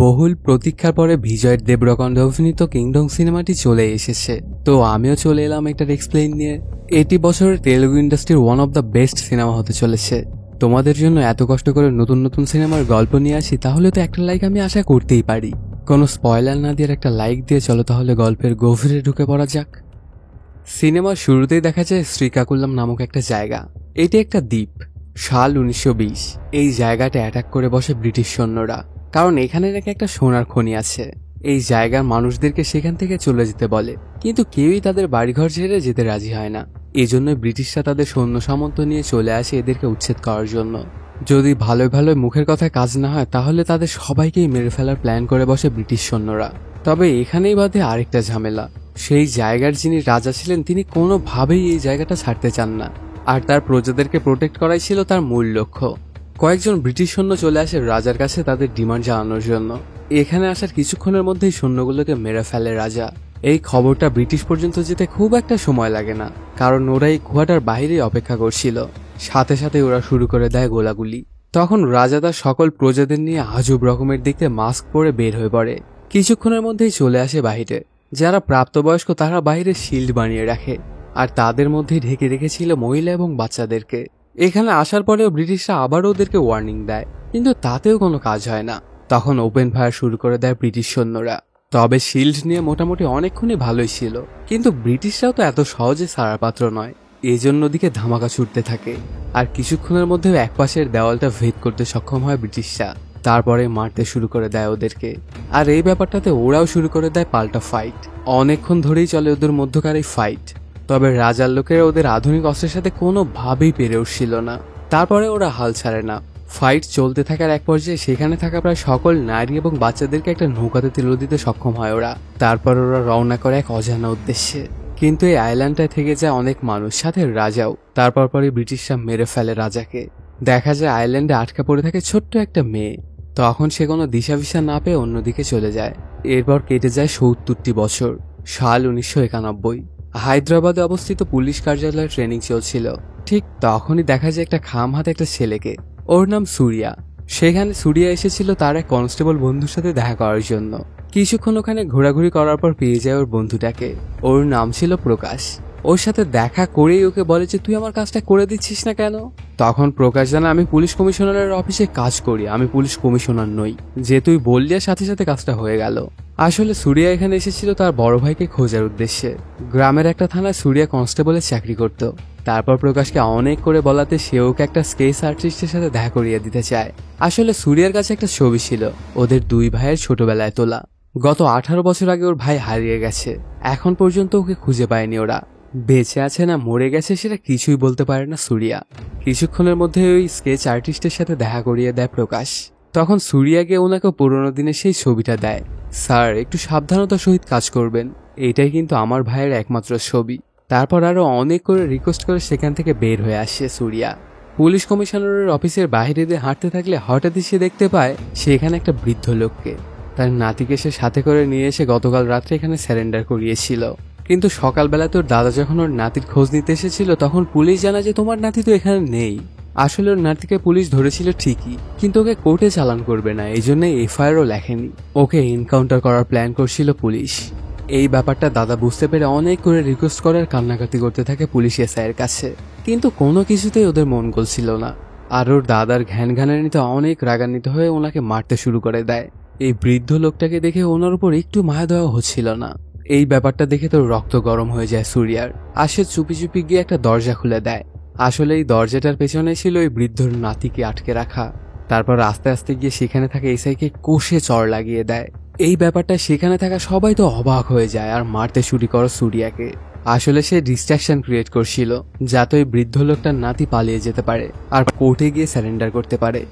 বহুল প্রতীক্ষার পরে বিজয় দেবরকন্ড অভিনীত কিংডম সিনেমাটি চলে এসেছে। তো আমিও চলে এলাম একটা এক্সপ্লেইন নিয়ে। এটি বছরের তেলুগু ইন্ডাস্ট্রির one of the best cinema হতে চলেছে। তোমাদের জন্য এত কষ্ট করে নতুন নতুন সিনেমার গল্প নিয়ে আসি, তাহলে তো একটা লাইক আমি আশা করতেই পারি। কোনো স্পয়লার না দিয়ে একটা লাইক দিয়ে চলো তাহলে গল্পের গভীরে ঢুকে পড়া যাক। সিনেমার শুরুতেই দেখা যায় শ্রীকাকুলাম নামক একটা জায়গা। এটি একটা দ্বীপ। সাল 1920। এই জায়গাটা অ্যাটাক করে বসে ব্রিটিশ সৈন্যরা, কারণ এখানে নাকি একটা সোনার খনি আছে। এই জায়গার মানুষদেরকে সেখান থেকে চলে যেতে বলে, কিন্তু কেউই তাদের বাড়িঘর ছেড়ে যেতে রাজি হয় না। এজন্যই ব্রিটিশরা তাদের সৈন্য সামন্ত নিয়ে চলে আসে এদেরকে উচ্ছেদ করার জন্য। যদি ভালোই ভালোই মুখের কথায় কাজ না হয়, তাহলে তাদের সবাইকেই মেরে ফেলার প্ল্যান করে বসে ব্রিটিশ সৈন্যরা। তবে এখানেই বাদে আরেকটা ঝামেলা। সেই জায়গার যিনি রাজা ছিলেন, তিনি কোনোভাবেই এই জায়গাটা ছাড়তে চান না, আর তার প্রজাদেরকে প্রোটেক্ট করাই ছিল তার মূল লক্ষ্য। কয়েকজন ব্রিটিশ সৈন্য চলে আসে রাজার কাছে তাদের ডিমান্ড জানানোর জন্য। এখানে আসার কিছুক্ষণের মধ্যেই সৈন্যগুলোকে মেরে ফেলে রাজা। এই খবরটা ব্রিটিশ পর্যন্ত যেতে খুব একটা সময় লাগে না, কারণ ওরা এই গুহাটার বাইরেই অপেক্ষা করছিল। সাথে সাথে ওরা শুরু করে দেয় গোলাগুলি। তখন রাজা তার সকল প্রজাদের নিয়ে আজব রকমের দেখতে মাস্ক পরে বের হয়ে পড়ে। কিছুক্ষণের মধ্যেই চলে আসে বাহিরে। যারা প্রাপ্তবয়স্ক তারা বাইরে শিল্ড বানিয়ে রাখে, আর তাদের মধ্যেই ঢেকে রেখেছিল মহিলা এবং বাচ্চাদেরকে। এখানে আসার পরেও ব্রিটিশরা আবারও ওদেরকে ওয়ার্নিং দেয়, কিন্তু তাতেও কোনো কাজ হয় না। তখন ওপেন ফায়ার শুরু করে দেয় ব্রিটিশ সৈন্যরা। তবে শিল্ড নিয়ে মোটামুটি অনেকক্ষণই ভালোই ছিল, কিন্তু ব্রিটিশরাও তো এত সহজে সারার পাত্র নয়। এজন্য ওদিকে ধামাকা ছুটতে থাকে, আর কিছুক্ষণের মধ্যেও একপাশের দেওয়ালটা ভেদ করতে সক্ষম হয় ব্রিটিশরা। তারপরে মারতে শুরু করে দেয় ওদেরকে, আর এই ব্যাপারটাতে ওরাও শুরু করে দেয় পাল্টা ফাইট। অনেকক্ষণ ধরেই চলে ওদের মধ্যকার এই ফাইট। তবে রাজার লোকেরা ওদের আধুনিক অস্ত্রের সাথে কোনোভাবেই পেরে উঠছিল না। তারপরে ওরা হাল ছাড়ে না। ফাইট চলতে থাকার এক পর্যায়ে সেখানে থাকা প্রায় সকল নারী এবং বাচ্চাদেরকে একটা নৌকাতে তুলে দিতে সক্ষম হয় ওরা। তারপর ওরা রওনা করে এক অজানা উদ্দেশ্যে। কিন্তু এই আইল্যান্ডটায় থেকে যায় অনেক মানুষ, সাথে রাজাও। তারপর পরে ব্রিটিশরা মেরে ফেলে রাজাকে। দেখা যায় আইল্যান্ডে আটকা পড়ে থাকে ছোট্ট একটা মেয়ে। তখন সে কোনো দিশাভিসা না পেয়ে অন্যদিকে চলে যায়। এরপর কেটে যায় ৭০টি বছর। সাল 1991। হায়দ্রাবাদে অবস্থিত পুলিশ কার্যালয়ে ট্রেনিং চলছিল। ঠিক তখনই দেখা যায় একটা খাম হাতে একটা ছেলেকে। ওর নাম সুরিয়া। সেখানে সুরিয়া এসেছিল তার এক কনস্টেবল বন্ধুর সাথে দেখা করার জন্য। কিছুক্ষণ ওখানে ঘোরাঘুরি করার পর পেয়ে যায় ওর বন্ধুটাকে। ওর নাম ছিল প্রকাশ। ওর সাথে দেখা করেই ওকে বলে যে, তুই আমার কাজটা করে দিচ্ছিস না কেন? তখন প্রকাশ জানা, আমি পুলিশ কমিশনারের অফিসে কাজ করি, আমি পুলিশ কমিশনার নই। যে তুই বললি সাথে সাথে কাজটা হয়ে গেল। আসলে সুরিয়া এখানে এসেছিল তার বড় ভাইকে খোঁজার উদ্দেশ্যে। গ্রামের একটা থানায় সুরিয়া কনস্টেবলের চাকরি করত। তারপর প্রকাশকে অনেক করে বলাতে সে ওকে একটা স্কেচ আর্টিস্টের সাথে দেখা করিয়ে দিতে চায়। আসলে সুরিয়ার কাছে একটা ছবি ছিল ওদের দুই ভাইয়ের ছোটবেলায় তোলা। গত 18 বছর আগে ওর ভাই হারিয়ে গেছে। এখন পর্যন্ত ওকে খুঁজে পায়নি ওরা। বেঁচে আছে না মরে গেছে সেটা কিছুই বলতে পারে না সুরিয়া। কিছুক্ষণের মধ্যে ওই স্কেচ আর্টিস্টের সাথে দেখা করিয়ে দেয় প্রকাশ। তখন সুরিয়াকে ওনাকে পুরোনো দিনের সেই ছবিটা দেয়। স্যার, একটু সাবধানতার সহিত কাজ করবেন, এটাই কিন্তু আমার ভাইয়ের একমাত্র ছবি। তারপর আরো অনেক করে রিকোয়েস্ট করে সেখান থেকে বের হয়ে আসে সুরিয়া। পুলিশ কমিশনারের অফিসের বাইরে দিয়ে হাঁটতে থাকলে হঠাৎই সে দেখতে পায় সেখানে একটা বৃদ্ধ লোককে। তার নাতিকে সে সাথে করে নিয়ে এসে গতকাল রাত্রে এখানে স্যারেন্ডার করিয়েছিল। কিন্তু সকালবেলা তোর দাদা যখন ওর নাতির খোঁজ নিতে এসেছিল, তখন পুলিশ জানায় যে তোমার নাতি তো এখানে নেই। আসলে ওর নাতিকে পুলিশ ধরেছিল ঠিকই, কিন্তু ওকে কোর্টে চালান করবে না, এই জন্য এফআইআরও লেখেনি। ওকে এনকাউন্টার করার প্ল্যান করছিল পুলিশ। এই ব্যাপারটা দাদা বুঝতে পেরে অনেক করে রিকোয়েস্ট করার কান্নাকাটি করতে থাকে পুলিশ এসআইয়ের কাছে, কিন্তু কোনো কিছুতেই ওদের মন গলছিল না। আর ওর দাদার ঘ্যানঘ্যানানিতে অনেক রাগান্বিত হয়ে ওনাকে মারতে শুরু করে দেয়। এই বৃদ্ধ লোকটাকে দেখে ওনার উপর একটু মায়া দেওয়া হচ্ছিল না। এই ব্যাপারটা দেখে তোর রক্ত গরম হয়ে যায় সুরিয়ার। আর সে চুপি চুপি গিয়ে একটা দরজা খুলে দেয়। আসলে এই দরজাটার পেছনে ছিল ওই বৃদ্ধর নাতিকে আটকে রাখা। তারপর আস্তে আস্তে গিয়ে সেখানে থাকা এসআইকে কষে চড় লাগিয়ে দেয়। এই ব্যাপারটা সেখানে থাকা সবাই তো অবাক হয়ে যায় আর মারতে শুরু করে সুরিয়াকে। আসলে সে ডিস্ট্রাকশন ক্রিয়েট করছিল, যাতে ওই বৃদ্ধ লোকটার নাতি পালিয়ে যেতে পারে আর কোর্টে গিয়ে স্যারেন্ডার করতে পারে।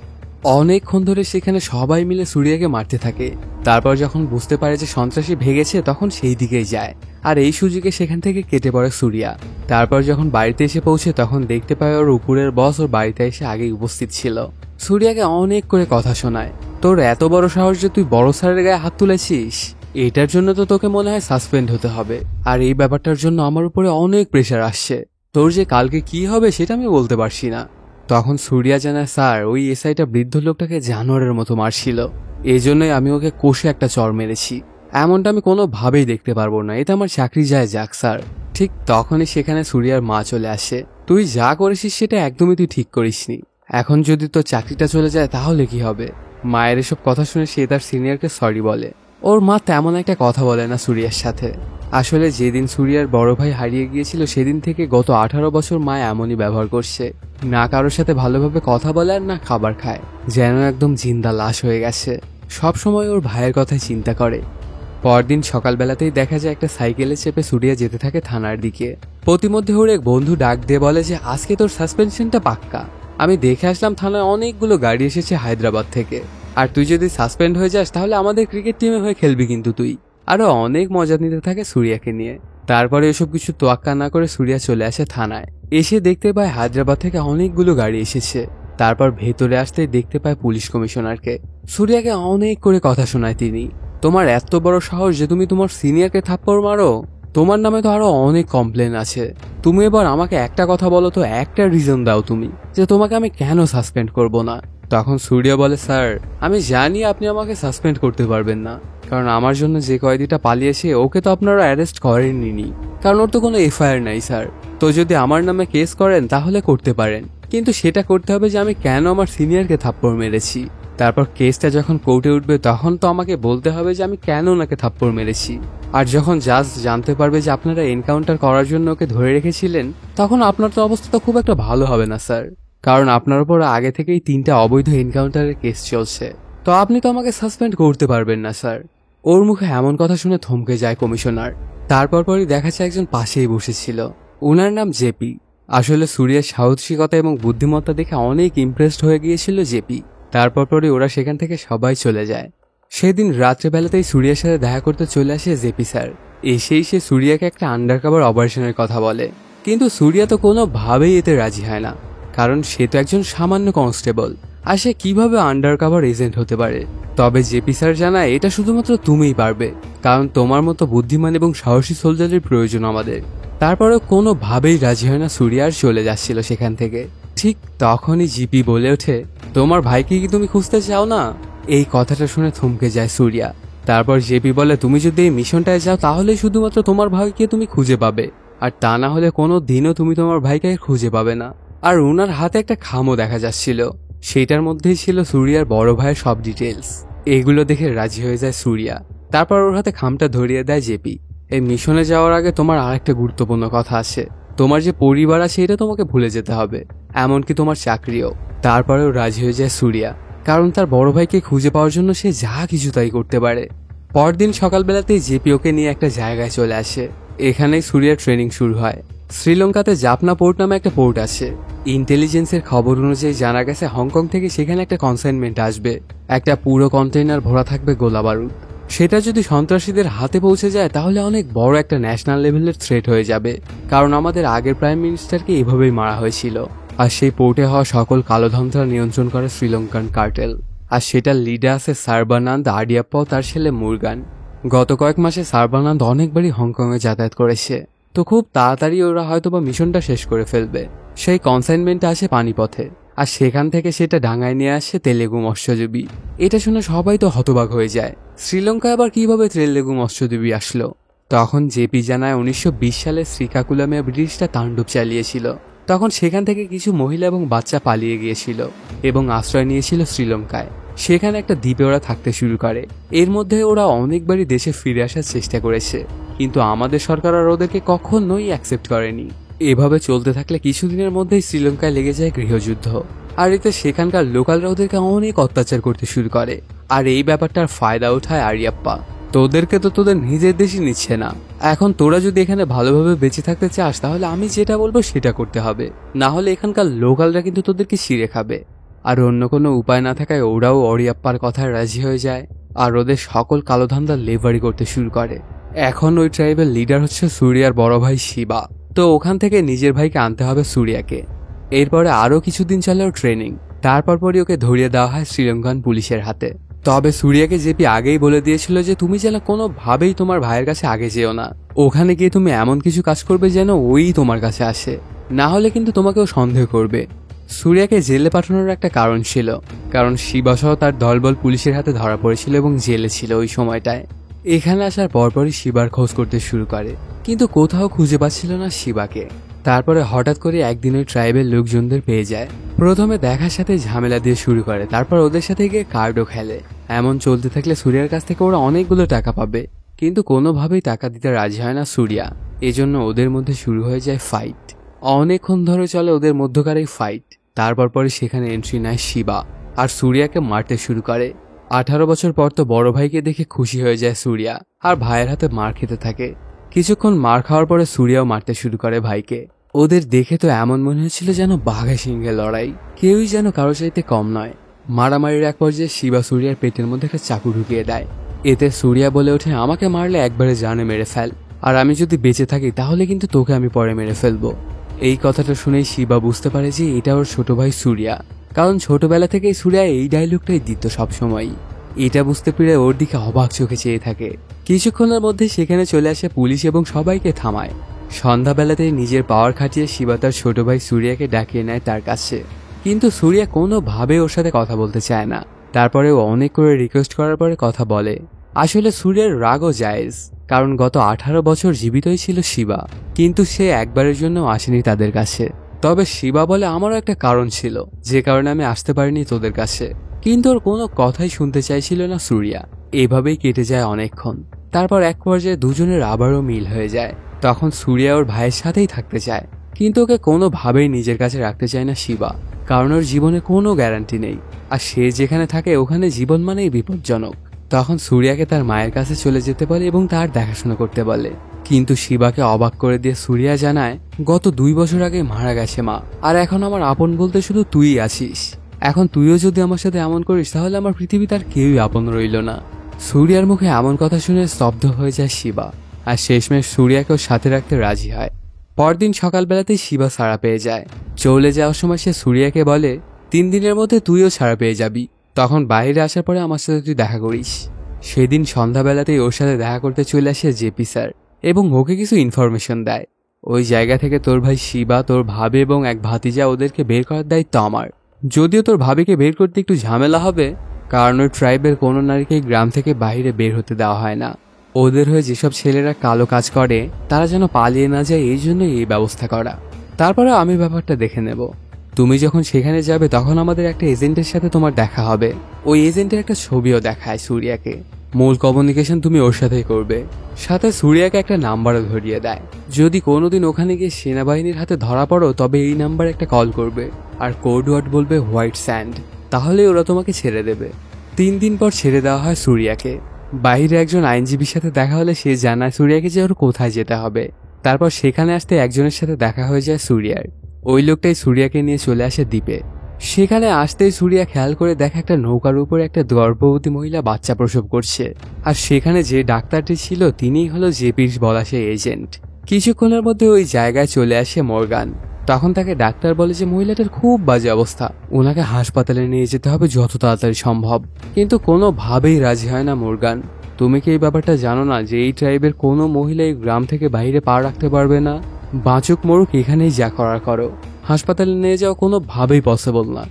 অনেকক্ষণ ধরে সেখানে সবাই মিলে সুরিয়াকে মারতে থাকে। তারপর যখন বুঝতে পারে যে সন্ত্রাসী ভেগেছে, তখন সেই দিকেই যায়, আর এই সুযোগে সেখান থেকে কেটে পড়ে সুরিয়া। তারপর যখন বাড়িতে এসে পৌঁছে, তখন দেখতে পায় ওর উপরের বস ওর বাড়িতে এসে আগেই উপস্থিত ছিল। সুরিয়াকে অনেক করে কথা শোনায়, তোর এত বড় সাহস যে তুই বড় স্যারের গায়ে হাত তুলেছিস, এটার জন্য তো তোকে মনে হয় সাসপেন্ড হতে হবে। আর এই ব্যাপারটার জন্য আমার উপরে অনেক প্রেশার আসছে, তোর যে কালকে কি হবে সেটা আমি বলতে পারছি না। তখন সুরিয়া জানায়, স্যার, ওই এসআইটা বৃদ্ধ লোকটাকে জানোয়ারের মতো মারছিল। এই জন্যই আমি ওকে কষে একটা চড় মেরেছি। এমনটা আমি কোনোভাবেই দেখতে পারবো না, এতে আমার চাকরি যায় যাক স্যার। ঠিক তখনই সেখানে সুরিয়ার মা চলে আসে। তুই যা করেছিস সেটা একদমই তুই ঠিক করিসনি, এখন যদি তোর চাকরিটা চলে যায় তাহলে কি হবে? মায়ের এসব কথা শুনে সে তার সিনিয়রকে সরি বলে। ওর মা তেমন একটা কথা বলে না সুরিয়ার সাথে। আসলে যেদিন সুরিয়ার বড় ভাই হারিয়ে গিয়েছিল সেদিন থেকে গত 18 বছর মা এমনই ব্যবহার করছে, না কারোর সাথে ভালোভাবে কথা বলে আর না খাবার খায়, যেন একদম জিন্দা লাশ হয়ে গেছে। সব সময় ওর ভাইয়ের কথাই চিন্তা করে। পরদিন সকালবেলাতেই দেখা যায় একটা সাইকেলে চেপে সুরিয়া যেতে থাকে থানার দিকে। প্রতিমধ্যে ওর এক বন্ধু ডাক দিয়ে বলে যে আজকে তোর সাসপেনশনটা পাক্কা। আমি দেখে আসলাম থানায় অনেকগুলো গাড়ি এসেছে হায়দ্রাবাদ থেকে, আর তুই যদি সাসপেন্ড হয়ে যাস তাহলে আমাদের ক্রিকেট টিমে হয়ে খেলবি কিন্তু তুই। আরো অনেক মজা নিতে থাকে সুরিয়াকে নিয়ে। তারপরে এসব কিছু তোয়াক্কা না করে সুরিয়া চলে আসে থানায়। এসে দেখতে পায় হায়দ্রাবাদ থেকে অনেকগুলো গাড়ি এসেছে। তারপর ভেতরে আসতেই দেখতে পায় পুলিশ কমিশনারকে। সুরিয়াকে অনেক করে কথা শোনায় তিনি। তোমার এত বড় সাহস যে তুমি তোমার সিনিয়রকে থাপ্পড় মারো? তোমার নামে তো আরো অনেক কমপ্লেন আছে। তুমি এবার আমাকে একটা কথা বলো তো, একটা রিজন দাও তুমি যে তোমাকে আমি কেন সাসপেন্ড করব না। তখন সুরিয়া বলে, স্যার আমি জানি আপনি আমাকে সাসপেন্ড করতে পারবেন না, কারণ আমার জন্য যে কয়েদিটা পালিয়েছে ওকে তো আপনারা অ্যারেস্ট করেননি, কারণ ওর তো কোনো এফআইআর নাই স্যার। তো যদি আমার নামে কেস করেন তাহলে করতে পারেন, কিন্তু সেটা করতে হবে যে আমি কেন আমার সিনিয়রকে থাপ্পড় মেরেছি। তারপর কেসটা যখন কোর্টে উঠবে তখন তো আমাকে বলতে হবে যে আমি কেন ওনাকে থাপ্পড় মেরেছি। আর যখন জাজ জানতে পারবে যে আপনারা এনকাউন্টার করার জন্য ওকে ধরে রেখেছিলেন, তখন আপনার তো অবস্থা তো খুব একটা ভালো হবে না স্যার, কারণ আপনার উপর আগে থেকেই 3টা অবৈধ এনকাউন্টারের কেস চলছে। তো আপনি তো আমাকে সাসপেন্ড করতে পারবেন না স্যার। ওর মুখে এমন কথা শুনে থমকে যায় কমিশনার। তারপর পরই দেখা যায় একজন পাশেই বসেছিল, ওনার নাম জেপি। আসলে সুরিয়ার সাহসিকতা এবং বুদ্ধিমত্তা দেখে অনেক ইমপ্রেসড হয়ে গিয়েছিল জেপি। তারপর পরই ওরা সেখান থেকে সবাই চলে যায়। সেদিন রাত্রেবেলাতেই সুরিয়ার সাথে দেখা করতে চলে আসে জেপি স্যার। এসেই সে সুরিয়াকে একটা আন্ডারকভার অপারেশনের কথা বলে, কিন্তু সুরিয়া তো কোনোভাবেই এতে রাজি হয় না, কারণ সে তো একজন সামান্য কনস্টেবল, আর সে কিভাবে আন্ডারকভার এজেন্ট হতে পারে। তবে জেপি স্যার জানায় এটা শুধুমাত্র তুমিই পারবে, কারণ তোমার মতো বুদ্ধিমান এবং সাহসী সোলজারের প্রয়োজন আমাদের। তারপরেও কোনোভাবেই রাজি হয় না সুরিয়া, আর চলে যাচ্ছিল সেখান থেকে। ঠিক তখনই জিপি বলে ওঠে, তোমার ভাইকে কি তুমি খুঁজতে চাও না? এই কথাটা শুনে থমকে যায় সুরিয়া। তারপর জেপি বলে, তুমি যদি এই মিশনটায় যাও তাহলে শুধুমাত্র তোমার ভাইকে তুমি খুঁজে পাবে, আর তা না হলে কোনো দিনও তুমি তোমার ভাইকে খুঁজে পাবে না। আর ওনার হাতে একটা খামও দেখা যাচ্ছিল, সেটার মধ্যেই ছিল সুরিয়ার বড় ভাইয়ের সব ডিটেলস। এগুলো দেখে রাজি হয়ে যায় সুরিয়া। তারপর ওর হাতে খামটা ধরিয়ে দেয় জেপি। এই মিশনে যাওয়ার আগে তোমার আরেকটা গুরুত্বপূর্ণ কথা আছে, তোমার যে পরিবার আছে এটা তোমাকে ভুলে যেতে হবে, এমনকি তোমার চাকরিও। তারপরেও রাজি হয়ে যায় সুরিয়া, কারণ তার বড় ভাইকে খুঁজে পাওয়ার জন্য সে যা কিছু তাই করতে পারে। পরদিন সকালবেলাতেই জেপি ওকে নিয়ে একটা জায়গায় চলে আসে। এখানেই সুরিয়ার ট্রেনিং শুরু হয়। শ্রীলঙ্কাতে জাপনা পোর্ট নামে একটা পোর্ট আছে। ইন্টেলিজেন্সের খবর অনুযায়ী জানা গেছে হংকং থেকে সেখানে একটা কনসাইনমেন্ট আসবে, একটা পুরো কন্টেইনার ভরা থাকবে গোলা বারুদ। সেটা যদি সন্ত্রাসীদের হাতে পৌঁছে যায় তাহলে অনেক বড় একটা ন্যাশনাল লেভেলের থ্রেট হয়ে যাবে, কারণ আমাদের আগের প্রাইম মিনিস্টারকে এভাবেই মারা হয়েছিল। আর সেই পোর্টে হওয়া সকল কালোধনরা নিয়ন্ত্রণ করে শ্রীলঙ্কান কার্টেল, আর সেটার লিডে আছে সার্বানান্দ আডিয়াপ্পা ও তার ছেলে মুরগান। গত কয়েক মাসে সার্বানান্দ অনেকবারই হংকংয়ে যাতায়াত করেছে, তো খুব তাড়াতাড়ি ওরা হয়তোবা মিশনটা শেষ করে ফেলবে। সেই কনসাইনমেন্টটা আসে পানিপথে, আর সেখান থেকে সেটা ডাঙায় নিয়ে আসে তেলেগু মৎস্যজীবী। এটা শুনে সবাই তো হতবাক হয়ে যায়, শ্রীলঙ্কায় আবার কিভাবে তেলেগু মৎস্যজীবী আসলো? তখন জেপি জানায় 1920 সালে শ্রীকাকুলামে ব্রিটিশরা তাণ্ডব চালিয়েছিল। তখন সেখান থেকে কিছু মহিলা এবং বাচ্চা পালিয়ে গিয়েছিল এবং আশ্রয় নিয়েছিল শ্রীলঙ্কায়। সেখানে একটা দ্বীপে ওরা থাকতে শুরু করে। এর মধ্যে ওরা অনেকবারই দেশে ফিরে আসার চেষ্টা করেছে, কিন্তু আমাদের সরকার আর ওদেরকে কখনোই অ্যাকসেপ্ট করেনি। এভাবে চলতে থাকলে কিছুদিনের মধ্যেই শ্রীলঙ্কায় লেগে যায় গৃহযুদ্ধ, আর এতে সেখানকার লোকালরা ওদেরকে অনেক অত্যাচার করতে শুরু করে। আর এই ব্যাপারটার ফায়দা ওঠায় আরিয়াপ্পা। তোদেরকে তো তোদের নিজের দেশই নিচ্ছে না, এখন তোরা যদি এখানে ভালোভাবে বেঁচে থাকতে চাস তাহলে আমি যেটা বলবো সেটা করতে হবে, না হলে এখানকার লোকালরা কিন্তু তোদেরকে ছিঁড়ে খাবে। আর অন্য কোনো উপায় না থাকায় ওরাও অরিয়াপ্পার কথায় রাজি হয়ে যায়, আর ওদের সকল কালোধান্দা লেভারি করতে শুরু করে। এখন ওই ট্রাইবের লিডার হচ্ছে সুরিয়ার বড় ভাই শিবা, তো ওখান থেকে নিজের ভাইকে আনতে হবে সুরিয়াকে। এরপরে আরও কিছুদিন চলে ওর ট্রেনিং। তারপর পরই ওকে ধরিয়ে দেওয়া হয় শ্রীলঙ্কান পুলিশের হাতে। তবে সুরিয়াকে জেপি আগেই বলে দিয়েছিল যে তুমি যেন কোনোভাবেই তোমার ভাইয়ের কাছে আগে যেও না, ওখানে গিয়ে তুমি এমন কিছু কাজ করবে যেন ওই তোমার কাছে আসে, না হলে কিন্তু তোমাকেও সন্দেহ করবে। সুরিয়াকে জেলে পাঠানোর একটা কারণ ছিল, কারণ শিবা সহ তার দলবল পুলিশের হাতে ধরা পড়েছিল এবং জেলে ছিল ওই সময়টায়। এখানে আসার পরপরই শিবার খোঁজ করতে শুরু করে, কিন্তু কোথাও খুঁজে পাচ্ছিল না শিবাকে। তারপরে হঠাৎ করে একদিন ওই ট্রাইবের লোকজনদের পেয়ে যায়। প্রথমে দেখার সাথে ঝামেলা দিয়ে শুরু করে, তারপর ওদের সাথে গিয়ে কার্ডও খেলে। এমন চলতে থাকলে সুরিয়ার কাছ থেকে ওরা অনেকগুলো টাকা পাবে, কিন্তু কোনোভাবেই টাকা দিতে রাজি হয় না সুরিয়া। এজন্য ওদের মধ্যে শুরু হয়ে যায় ফাইট। অনেকক্ষণ ধরে চলে ওদের মধ্যকার এই ফাইট। তারপর পরে সেখানে এন্ট্রি নেয় শিবা আর সুরিয়াকে মারতে শুরু করে। 18 বছর পর তো বড় ভাইকে দেখে খুশি হয়ে যায় সুরিয়া, আর ভাইয়ের হাতে মার খেতে থাকে। কিছুক্ষণ মার খাওয়ার পরে সুরিয়াও মারতে শুরু করে ভাইকে। ওদের দেখে তো এমন মনে হচ্ছিল যেন বাঘা সিংহে লড়াই, কেউই যেন কারো চাইতে কম নয়। মারামারির এক পর্যায়ে শিবা সুরিয়ার পেটের মধ্যে একটা চাকু ঢুকিয়ে দেয়। এতে সুরিয়া বলে ওঠে, আমাকে মারলে একবারে জানে মেরে ফেল, আর আমি যদি বেঁচে থাকি তাহলে কিন্তু তোকে আমি পরে মেরে ফেলবো। এই কথাটা শুনেই শিবা বুঝতে পারে যে এটা ওর ছোট ভাই সুরিয়া, কারণ ছোটবেলা থেকেই সুরিয়া এই ডায়লগটাই দিত সবসময়। এটা বুঝতে পেরে ওর দিকে অবাক চোখে চেয়ে থাকে। কিছুক্ষণের মধ্যে সেখানে চলে আসে পুলিশ এবং সবাইকে থামায়। সন্ধ্যাবেলাতেই নিজের পাওয়ার খাটিয়ে শিবা তার ছোট ভাই সুরিয়াকে ডাকিয়ে নেয় তার কাছে, কিন্তু সুরিয়া কোনোভাবে ওর সাথে কথা বলতে চায় না। তারপরে ও অনেক করে রিকোয়েস্ট করার পরে কথা বলে। আসলে সুরিয়ার রাগও জায়েজ, কারণ গত 18 বছর জীবিতই ছিল শিবা, কিন্তু সে একবারের জন্য আসেনি তাদের কাছে। তবে শিবা বলে, আমারও একটা কারণ ছিল যে কারণে আমি আসতে পারিনি তোদের কাছে, কিন্তু ওর কোনো কথাই শুনতে চাইছিল না সুরিয়া। এভাবেই কেটে যায় অনেকক্ষণ। তারপর এক পর্যায়ে দুজনের আবারও মিল হয়ে যায়। তখন সুরিয়া ওর ভাইয়ের সাথেই থাকতে চায়, কিন্তু ওকে কোনোভাবেই নিজের কাছে রাখতে চায় না শিবা, কারণ ওর জীবনে কোনো গ্যারান্টি নেই, আর সে যেখানে থাকে ওখানে জীবন মানেই বিপজ্জনক। তখন সুরিয়াকে তার মায়ের কাছে চলে যেতে বলে এবং তার দেখাশোনা করতে বলে, কিন্তু শিবাকে অবাক করে দিয়ে সুরিয়া জানায়, গত 2 বছর আগে মারা গেছে মা, আর এখন আমার আপন বলতে শুধু তুই আছিস। এখন তুইও যদি আমার সাথে এমন করিস তাহলে আমার পৃথিবীতে আর কেউই আপন রইল না। সুরিয়ার মুখে এমন কথা শুনে স্তব্ধ হয়ে যায় শিবা, আর শেষমেশ সুরিয়াকেও সাথে রাখতে রাজি হয়। পরদিন সকালবেলাতেই শিবা ছাড়া পেয়ে যায়। চলে যাওয়ার সময় সে সুরিয়াকে বলে, 3 দিনের মধ্যে তুইও ছাড়া পেয়ে যাবি, তখন বাইরে আসার পরে আমার সাথে তুই দেখা করিস। সেদিন সন্ধ্যাবেলাতেই ওর সাথে দেখা করতে চলে আসে জেপি স্যার এবং ওকে কিছু ইনফরমেশন দেয়। ওই জায়গা থেকে তোর ভাই শিবা, তোর ভাবি এবং এক ভাতিজা, ওদেরকে বের করার দায়িত্ব আমার। যদিও তোর ভাবিকে বের করতে একটু ঝামেলা হবে, কারণ ওই ট্রাইবের কোনো নারীকে গ্রাম থেকে বাইরে বের হতে দেওয়া হয় না। ওদের হয়ে যেসব ছেলেরা কালো কাজ করে তারা যেন পালিয়ে না যায়, এই জন্য এই ব্যবস্থা করা। তারপরে আমি ব্যাপারটা দেখে নেব। তুমি যখন সেখানে যাবে তখন আমাদের একটা এজেন্টের সাথে তোমার দেখা হবে। ওই এজেন্টের একটা ছবিও দেখায় সুরিয়াকে। মূল কমিউনিকেশন তুমি ওর সাথেই করবে। সাথে সুরিয়াকে একটা নাম্বারও ধরিয়ে দেয়। যদি কোনোদিন ওখানে গিয়ে সেনাবাহিনীর হাতে ধরা পড়ো তবে এই নাম্বারে একটা কল করবে, আর কোড ওয়ার্ড বলবে হোয়াইট স্যান্ড, তাহলে ওরা তোমাকে ছেড়ে দেবে। 3 দিন পর ছেড়ে দেওয়া হয় সুরিয়াকে। বাইরে একজন আইনজীবীর সাথে দেখা হলে সে জানায় সুরিয়াকে যে ওর কোথায় যেতে হবে। তারপর সেখানে আসতে একজনের সাথে দেখা হয়ে যায় সুরিয়ার। ওই লোকটাই সুরিয়াকে নিয়ে চলে আসে দ্বীপে। সেখানে আসতেই সুরিয়া খেয়াল করে দেখে একটা নৌকার উপরে একটা গর্ভবতী মহিলা বাচ্চা প্রসব করছে, আর সেখানে যে ডাক্তারটি ছিল তিনিই হলো জেপির বলা সেই এজেন্ট। কিছুক্ষণের মধ্যে ওই জায়গায় চলে আসে মর্গান। তখন তাকে ডাক্তার বলে যে মহিলাটার খুব বাজে অবস্থা, ওনাকে হাসপাতালে নিয়ে যেতে হবে যত তাড়াতাড়ি সম্ভব। কিন্তু কোনোভাবেই রাজি হয় না মর্গান। তুমি কি এই ব্যাপারটা জানো না যে এই ট্রাইবের কোনো মহিলা এই গ্রাম থেকে বাইরে পা রাখতে পারবে না? বাঁচুক মরুক এখানেই যা করার করো, হাসপাতালে নিয়ে যাওয়া কোনোভাবেই পসিবল না।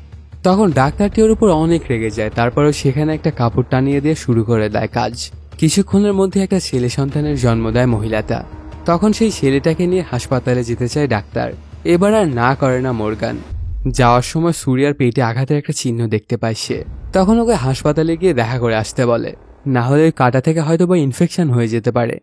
তখন ডাক্তারটি ওর উপর অনেক রেগে যায়। তারপরেও সেখানে একটা কাপড় টানিয়ে দিয়ে শুরু করে দেয় কাজ। কিছুক্ষণের মধ্যে একটা ছেলে সন্তানের জন্ম দেয় মহিলাটা। তখন সেই ছেলেটাকে নিয়ে হাসপাতালে যেতে চায় ডাক্তার। এবার আর না করে না মর্গান। যাওয়ার সময় সুরিয়ার পেটে আঘাতের একটা চিহ্ন দেখতে পায় সে। তখন ওকে হাসপাতালে গিয়ে দেখা করে আসতে বলে, না হলে ওই কাটা থেকে হয়তো বা ইনফেকশন হয়ে যেতে পারে।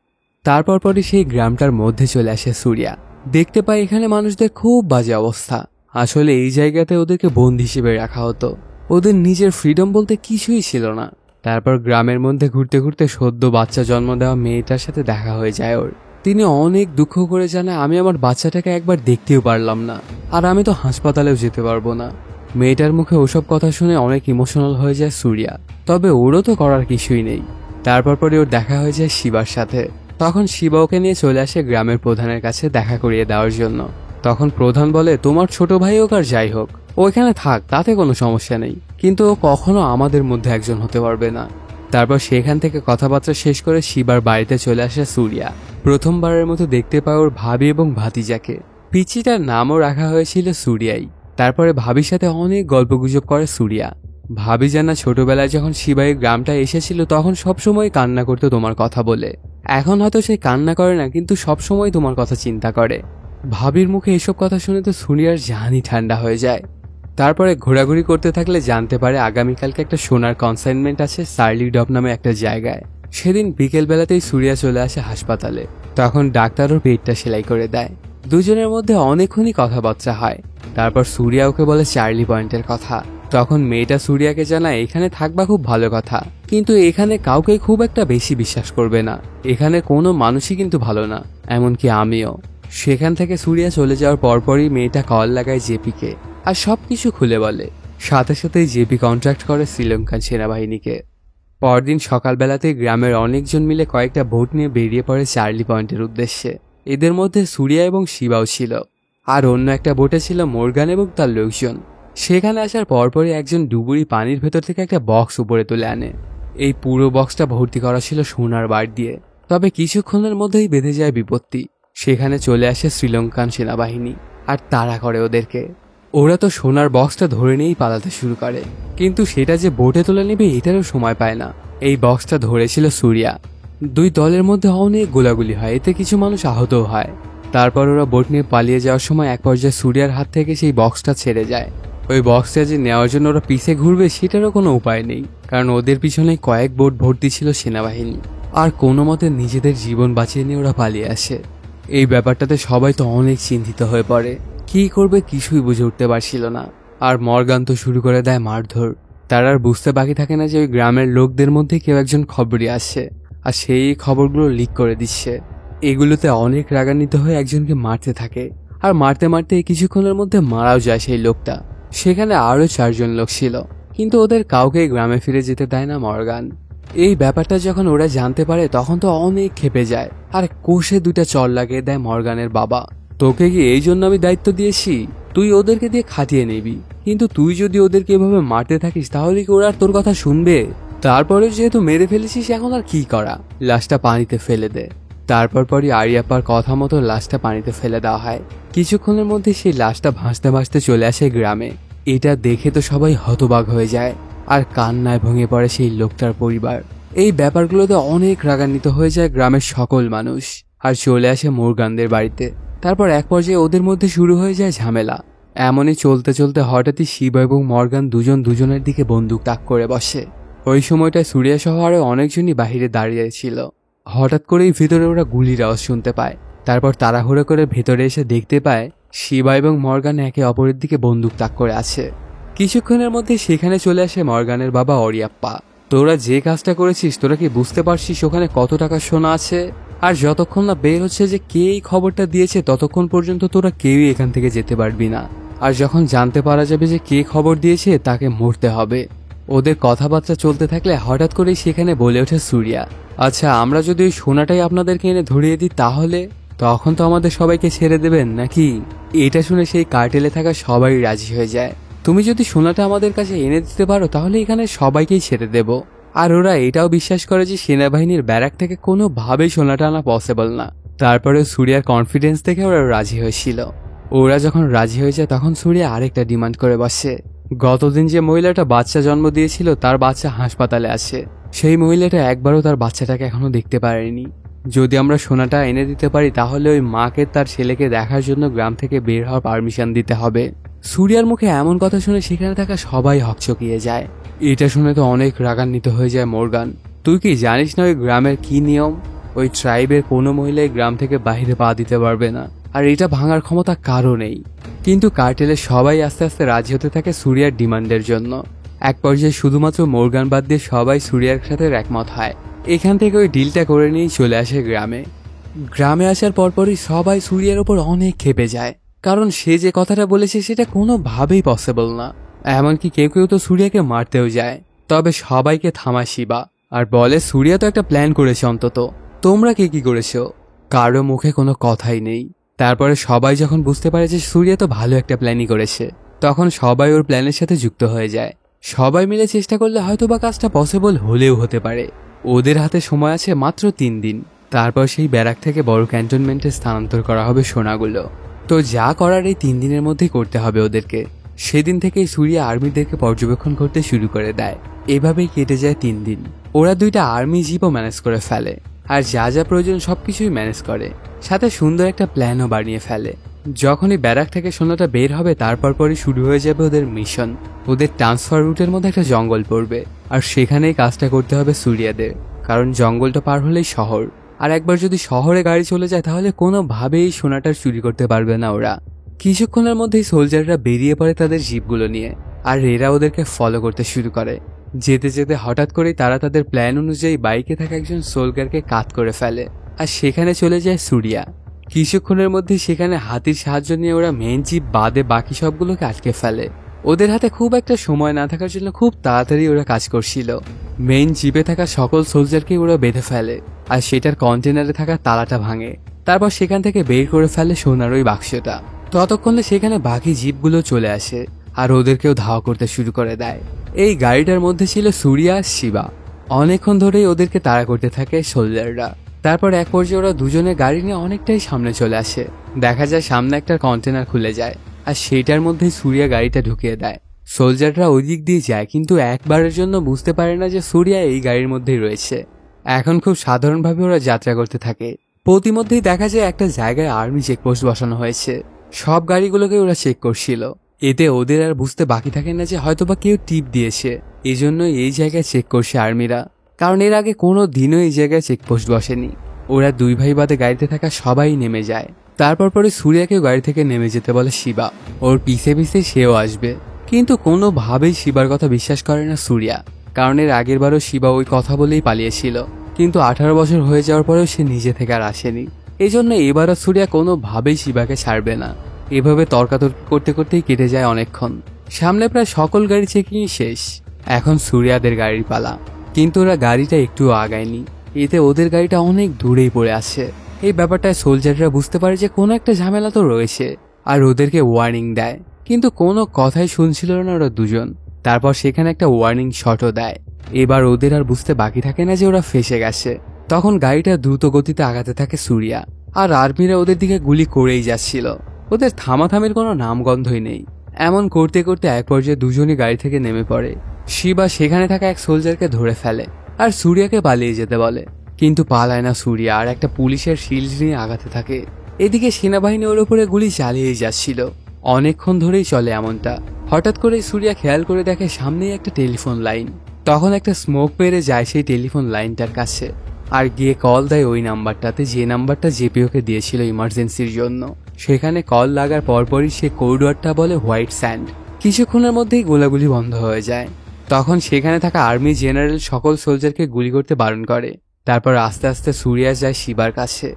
তারপর পরে সেই গ্রামটার মধ্যে চলে আসে সুরিয়া। দেখতে পায় এখানে মানুষদের খুব বাজে অবস্থা। আসলে এই জায়গাতে ওদেরকে বন্দী হিসেবে রাখা হতো, ওদের নিজের ফ্রিডম বলতে কিছুই ছিল না। তারপর গ্রামের মধ্যে ঘুরতে ঘুরতে সদ্য বাচ্চা জন্ম দেওয়া মেয়েটার সাথে দেখা হয়ে যায় ওর। তিনি অনেক দুঃখ করে জানায়, আমি আমার বাচ্চাটাকে একবার দেখতেও পারলাম না, আর আমি তো হাসপাতালেও যেতে পারবো না। মেয়েটার মুখে ওসব কথা শুনে অনেক ইমোশনাল হয়ে যায় সুরিয়া। তবে ওরও তো করার কিছুই নেই। তারপর পরে ওর দেখা হয়ে যায় শিবার সাথে। তখন শিবা ওকে নিয়ে চলে আসে গ্রামের প্রধানের কাছে দেখা করিয়ে দেওয়ার জন্য। তখন প্রধান বলে, তোমার ছোট ভাই হোক আর যাই হোক, ও এখানে থাক, তাতে কোনো সমস্যা নেই, কিন্তু ও কখনো আমাদের মধ্যে একজন হতে পারবে না। তারপর সেখান থেকে কথাবার্তা শেষ করে শিবার বাড়িতে চলে আসে সুরিয়া। প্রথমবারের মতো দেখতে পায় ওর ভাবি এবং ভাতিজাকে। পিচিটার নামও রাখা হয়েছিল সুরিয়াই। তারপরে ভাবির সাথে অনেক গল্পগুজব করে সুরিয়া। ভাবি জানা ছোটবেলায় যখন শিবাই গ্রামটা এসেছিল তখন সবসময় কান্না করতো তোমার কথা বলে। এখন হয়তো সে কান্না করে না, কিন্তু সবসময় তোমার কথা চিন্তা করে। ভাবির মুখে এসব কথা শুনে তো সুরিয়ার জানই ঠান্ডা হয়ে যায়। তারপরে ঘোরাঘুরি করতে থাকলে জানতে পারে আগামীকালকে একটা সোনার কনসাইনমেন্ট আছে সার্লি ডপ নামে একটা জায়গায়। সেদিন বিকেলবেলাতেই সুরিয়া চলে আসে হাসপাতালে। তখন ডাক্তার ওর পেটটা সেলাই করে দেয়। দুজনের মধ্যে অনেকক্ষণই কথাবার্তা হয়। তারপর সুরিয়া ওকে বলে চার্লি পয়েন্টের কথা। তখন মেয়েটা সুরিয়াকে জানায় এখানে থাকবা খুব ভালো কথা, কিন্তু এখানে কাউকে খুব একটা বেশি বিশ্বাস করবে না। এখানে কোনো মানুষই কিন্তু ভালো না, এমনকি আমিও। সেখান থেকে সুরিয়া চলে যাওয়ার পরপরই মেয়েটা কল লাগায় জেপিকে আর সবকিছু খুলে বলে। সাথে সাথেই জেপি কন্ট্রাক্ট করে শ্রীলঙ্কান সেনাবাহিনীকে। পরদিন সকালবেলাতেই গ্রামের অনেকজন মিলে কয়েকটা বোট নিয়ে বেরিয়ে পড়ে চার্লি পয়েন্টের উদ্দেশ্যে। এদের মধ্যে সুরিয়া এবং শিবাও ছিল, আর অন্য একটা বোটে ছিল মোরগান এবং তার লোকজন। সেখানে আসার পরপরই একজন ডুবুরি পানির ভেতর থেকে একটা বক্স উপরে তুলে আনে। এই পুরো বক্সটা ভর্তি করা ছিল সোনার বার দিয়ে। তবে কিছুক্ষণের মধ্যেই বেঁধে যায় বিপত্তি। সেখানে চলে আসে শ্রীলঙ্কান সেনাবাহিনী আর তাড়া করে ওদেরকে। ওরা তো সোনার বক্সটা ধরে নিয়েই পালাতে শুরু করে, কিন্তু সেটা যে বোটে তুলে নেবে এটারও সময় পায় না। এই বক্সটা ধরেছিল সুরিয়া। দুই দলের মধ্যে অনেক গোলাগুলি হয়, এতে কিছু মানুষ আহতও হয়। তারপর ওরা বোট নিয়ে পালিয়ে যাওয়ার সময় এক পর্যায়ে সুরিয়ার হাত থেকে সেই বক্সটা ছেড়ে যায়। ওই বক্সটা যে নেওয়ার জন্য ওরা পিছে ঘুরবে সেটারও কোনো উপায় নেই, কারণ ওদের পিছনে কয়েক বোট ভর্তি ছিল সেনাবাহিনী। আর কোনো মতে নিজেদের জীবন বাঁচিয়ে নিয়ে ওরা পালিয়ে আসে। এই ব্যাপারটাতে সবাই তো অনেক চিন্তিত হয়ে পড়ে, কি করবে কিছুই বুঝে উঠতে পারছিল না। আর মর্গান তো শুরু করে দেয় মারধর। তার আর বুঝতে বাকি থাকে না যে ওই গ্রামের লোকদের মধ্যে কেউ একজন খবরই আসছে, আর সেই খবরগুলো লিক করে দিচ্ছে। এগুলোতে অনেক রাগান্বিত হয়ে একজনকে মারতে থাকে, আর মারতে মারতে কিছুক্ষণের মধ্যে মারাও যায় সেই লোকটা। সেখানে আরো 4 জন লোক ছিল, কিন্তু ওদের কাউকে গ্রামে ফিরে যেতে দেয় না মর্গান। এই ব্যাপারটা যখন ওরা জানতে পারে তখন তো অনেক ক্ষেপে যায়, আর কোষে 2টা চড় লাগিয়ে দেয় মর্গানের বাবা। তোকে কি এই জন্য আমি দায়িত্ব দিয়েছি? তুই ওদেরকে দিয়ে খাটিয়ে নিবি, কিন্তু তুই যদি ওদেরকে এভাবে মারতে থাকিস তাহলে কি ওরা আর তোর কথা শুনবে? তারপরে যেহেতু মেরে ফেলেছিস এখন আর কি করা, লাশটা পানিতে ফেলে দে। তারপরই আরিয়াপ্পার কথা মতো লাশটা পানিতে ফেলে দেওয়া হয়। কিছুক্ষণের মধ্যে সেই লাশটা ভাসতে ভাসতে চলে আসে গ্রামে। এটা দেখে তো সবাই হতবাক হয়ে যায়, আর কান্নায় ভেঙে পড়ে সেই লোকটার পরিবার। এই ব্যাপারগুলোতে অনেক রাগান্বিত হয়ে যায় গ্রামের সকল মানুষ, আর চলে আসে মোরগানদের বাড়িতে। তারপর এক পর্যায়ে ওদের মধ্যে শুরু হয়ে যায় ঝামেলা। এমনই চলতে চলতে হঠাৎই শিবা এবং মর্গান দুজনের দিকে বন্দুক তাক করে বসে। ওই সময়টায় সুরিয়া সহ আরো অনেকজনই বাহিরে দাঁড়িয়েছিল। হঠাৎ করেই ভেতরে ওরা গুলির আওয়াজ শুনতে পায়। তারপর তাড়াহুড়ো করে ভেতরে এসে দেখতে পায় শিবা এবং মর্গান একে অপরের দিকে বন্দুক তাক করে আছে। কিছুক্ষণের মধ্যে সেখানে চলে আসে মর্গানের বাবা অরিয়াপ্পা। তোরা যে কাজটা করেছিস তোরা কি বুঝতে পারছিস ওখানে কত টাকা সোনা আছে? আর যতক্ষণ না বের হচ্ছে যে কে এই খবরটা দিয়েছে ততক্ষণ পর্যন্ত তোরা কেউই এখান থেকে যেতে পারবি না। আর যখন জানতে পারা যাবে যে কে খবর দিয়েছে তাকে মরতে হবে। ওদের কথাবার্তা চলতে থাকলে হঠাৎ করেই সেখানে বলে ওঠে সুরিয়া, আচ্ছা আমরা যদি ওই সোনাটাই আপনাদেরকে এনে ধরিয়ে দিই তাহলে তখন তো আমাদের সবাইকে ছেড়ে দেবেন নাকি? এটা শুনে সেই কার্টেলে থাকা সবাই রাজি হয়ে যায়। তুমি যদি সোনাটা আমাদের কাছে এনে দিতে পারো তাহলে এখানে সবাইকেই ছেড়ে দেব। আর ওরা এটাও বিশ্বাস করে যে সেনাবাহিনীর ব্যারাক থেকে কোনোভাবেই সোনাটা আনা পসিবল না। তারপরে সুরিয়ার কনফিডেন্স দেখে ওরা রাজি হয়েছিল। ওরা যখন রাজি হয়ে যায় তখন সুরিয়া আরেকটা ডিমান্ড করে বসে। গতদিন যে মহিলাটা বাচ্চা জন্ম দিয়েছিল তার বাচ্চা হাসপাতালে আছে। সেই মহিলাটা একবারও তার বাচ্চাটাকে এখনো দেখতে পারেনি। যদি আমরা সোনাটা এনে দিতে পারি তাহলে ওই মাকে তার ছেলেকে দেখার জন্য গ্রাম থেকে বের হওয়ার পারমিশন দিতে হবে। সুরিয়ার মুখে এমন কথা শুনে সেখানে থাকা সবাই হকচকিয়ে যায়। এটা শুনে তো অনেক রাগান্বিত হয়ে যায় মর্গান। তুই কি জানিস না ওই গ্রামের কি নিয়ম? ওই ট্রাইবের কোনো মহিলাই গ্রাম থেকে বাইরে পা দিতে পারবে না, আর এটা ভাঙার ক্ষমতা কারও নেই। কিন্তু কার্টেলের সবাই আস্তে আস্তে রাজি হতে থাকে সুরিয়ার ডিমান্ডের জন্য। এক পর্যায়ে শুধুমাত্র মর্গান বাদ দিয়ে সবাই সুরিয়ার সাথে একমত হয়। এখান থেকে ওই ডিলটা করে নিয়েই চলে আসে গ্রামে। গ্রামে আসার পরপরই সবাই সুরিয়ার ওপর অনেক ক্ষেপে যায়, কারণ সে যে কথাটা বলেছে সেটা কোনোভাবেই পসিবল না। এমনকি কেউ কেউ তো সুরিয়াকে মারতেও যায়। তবে সবাইকে থামায় শিবা আর বলে সুরিয়া তো একটা প্ল্যান করেছে, অন্তত তোমরা কে কি করেছো? কারো মুখে কোনো কথাই নেই। তারপরে সবাই যখন বুঝতে পারে যে সুরিয়া তো ভালো একটা প্ল্যানই করেছে তখন সবাই ওর প্ল্যানের সাথে যুক্ত হয়ে যায়। সবাই মিলে চেষ্টা করলে হয়তোবা কাজটা পসিবল হলেও হতে পারে। ওদের হাতে সময় আছে মাত্র 3 দিন। তারপর সেই ব্যারাক থেকে বড় ক্যান্টনমেন্টে স্থানান্তর করা হবে সোনাগুলো। তো যা করার এই 3 দিনের মধ্যেই করতে হবে ওদেরকে। সেদিন থেকেই সুরিয়া আর্মিদেরকে পর্যবেক্ষণ করতে শুরু করে দেয়। এভাবেই কেটে যায় 3 দিন। ওরা 2টা আর্মি জিপও ম্যানেজ করে ফেলে, আর যা যা প্রয়োজন সবকিছুই ম্যানেজ করে, সাথে সুন্দর একটা প্ল্যানও বানিয়ে ফেলে। যখনই ব্যারাক থেকে সোনাটা বের হবে তারপর পরই শুরু হয়ে যাবে ওদের মিশন। ওদের ট্রান্সফার রুটের মধ্যে একটা জঙ্গল পড়বে, আর সেখানেই কাজটা করতে হবে সুরিয়াদের, কারণ জঙ্গলটা পার হলেই শহর। আর একবার যদি শহরে গাড়ি চলে যায় তাহলে কোনোভাবেই সোনাটা চুরি করতে পারবে না ওরা। কিছুক্ষণের মধ্যেই সোলজাররা বেরিয়ে পড়ে তাদের জিপগুলো নিয়ে, আর এরা ওদেরকে ফলো করতে শুরু করে। যেতে যেতে হঠাৎ করেই তারা তাদের প্ল্যান অনুযায়ী বাইকে থাকা একজন সোলজারকে কাট করে ফেলে, আর সেখানে চলে যায় সুরিয়া। কিছুক্ষণের মধ্যেই সেখানে হাতির সাহায্য নিয়ে ওরা মেন জিপ বাদে বাকি সবগুলোকে আটকে ফেলে। ওদের হাতে খুব একটা সময় না থাকার জন্য খুব তাড়াতাড়ি ওরা কাজ করছিল। মেইন জিপে থাকা সকল সোলজারকে ওরা বেঁধে ফেলে, আর সেটার কন্টেনারে থাকা তালাটা ভাঙে। তারপর সেখান থেকে বের করে ফেলে সোনার ওই বাক্সটা। ততক্ষণে সেখানে বাকি জিপগুলো চলে আসে, আর ওদেরকেও ধাওয়া করতে শুরু করে দেয়। এই গাড়িটার মধ্যে ছিল সুরিয়া আর শিবা। অনেকক্ষণ ধরেই ওদেরকে তাড়া করতে থাকে সোলজাররা। তারপর এক পর্যায়ে ওরা দুজনে গাড়ি নিয়ে অনেকটাই সামনে চলে আসে। দেখা যায় সামনে একটা কন্টেনার খুলে যায়, আর সেটার মধ্যেই সুরিয়া গাড়িটা ঢুকিয়ে দেয়। সোলজাররা ওই দিক দিয়ে যায়, কিন্তু একবারের জন্য বুঝতে পারে না যে সুরিয়া এই গাড়ির মধ্যেই রয়েছে। এখন খুব সাধারণভাবে ওরা যাত্রা করতে থাকে। প্রতিমধ্যেই দেখা যায় একটা জায়গায় আর্মি চেকপোস্ট বসানো হয়েছে। সব গাড়িগুলোকে ওরা চেক করছিল। এতে ওদের আর বুঝতে বাকি থাকে না যে হয়তোবা কেউ টিপ দিয়েছে, এজন্য এই জায়গায় চেক করছে আর্মিরা, কারণ এর আগে কোনো দিনও এই জায়গায় চেকপোস্ট বসেনি। ওরা 2 ভাই বাদে গাড়িতে থাকা সবাই নেমে যায়। তারপর পরে সুরিয়াকেও গাড়ি থেকে নেমে যেতে বলে শিবা। ওর পিছে পিছে সেও আসবে, কিন্তু কোনোভাবেই শিবার কথা বিশ্বাস করে না সুরিয়া, কারণ এর আগের বারও শিবা ওই কথা বলেই পালিয়েছিল। কিন্তু 18 বছর হয়ে যাওয়ার পরেও সে নিজে থেকে আর আসেনি। এই জন্য এবারও সুরিয়া কোনোভাবেই শিবাকে ছাড়বে না। এভাবে তর্কাতর্কি করতে করতেই কেটে যায় অনেকক্ষণ। সামনে প্রায় সকল গাড়ি চেকিং শেষ। এখন সুরিয়াদের গাড়ির পালা, কিন্তু ওরা গাড়িটা একটুও আগায়নি। এতে ওদের গাড়িটা অনেক দূরেই পড়ে আছে। এই ব্যাপারটায় সোলজাররা বুঝতে পারে যে কোনো একটা ঝামেলা তো রয়েছে, আর ওদেরকে ওয়ার্নিং দেয়, কিন্তু কোনো কথাই শুনছিল না ওরা দুজন। তারপর সেখানে একটা ওয়ার্নিং শটও দেয়। এবার ওদের আর বুঝতে বাকি থাকে না যে ওরা ফেসে গেছে। তখন গাড়িটা দ্রুত গতিতে আগাতে থাকে সুরিয়া, আর আর্মিরা ওদের দিকে গুলি করেই যাচ্ছিল। ওদের থামাথামির কোনো নামগন্ধই নেই। এমন করতে করতে এক পর্যায়ে দুজনই গাড়ি থেকে নেমে পড়ে। শিবা সেখানে থাকা এক সোলজারকে ধরে ফেলে, আর সুরিয়াকে পালিয়ে যেতে বলে, কিন্তু পালায় না সুরিয়া, আর একটা পুলিশের শিল্ড নিয়ে আগাতে থাকে। এদিকে সেনাবাহিনী ওর উপরে গুলি চালিয়েই যাচ্ছিল। অনেকক্ষণ ধরেই চলে এমনটা। হঠাৎ করে সুরিয়া খেয়াল করে দেখে সামনেই একটা টেলিফোন লাইন। তখন একটা স্মোক পেরে যায় সেই টেলিফোন লাইনটার কাছে, আর গিয়ে কল দেয় ওই নাম্বারটাতে, যে নাম্বারটা জেপিওকে দিয়েছিল ইমার্জেন্সির জন্য। সেখানে কল লাগার পরপরই সে কোডওয়ার্ডটা বলে হোয়াইট স্যান্ড। কিছুক্ষণের মধ্যেই গোলাগুলি বন্ধ হয়ে যায়। তখন সেখানে থাকা আর্মি জেনারেল সকল সোলজারকে গুলি করতে বারণ করে। তারপর আস্তে আস্তে সুরিয়া যায় শিবার কাছে।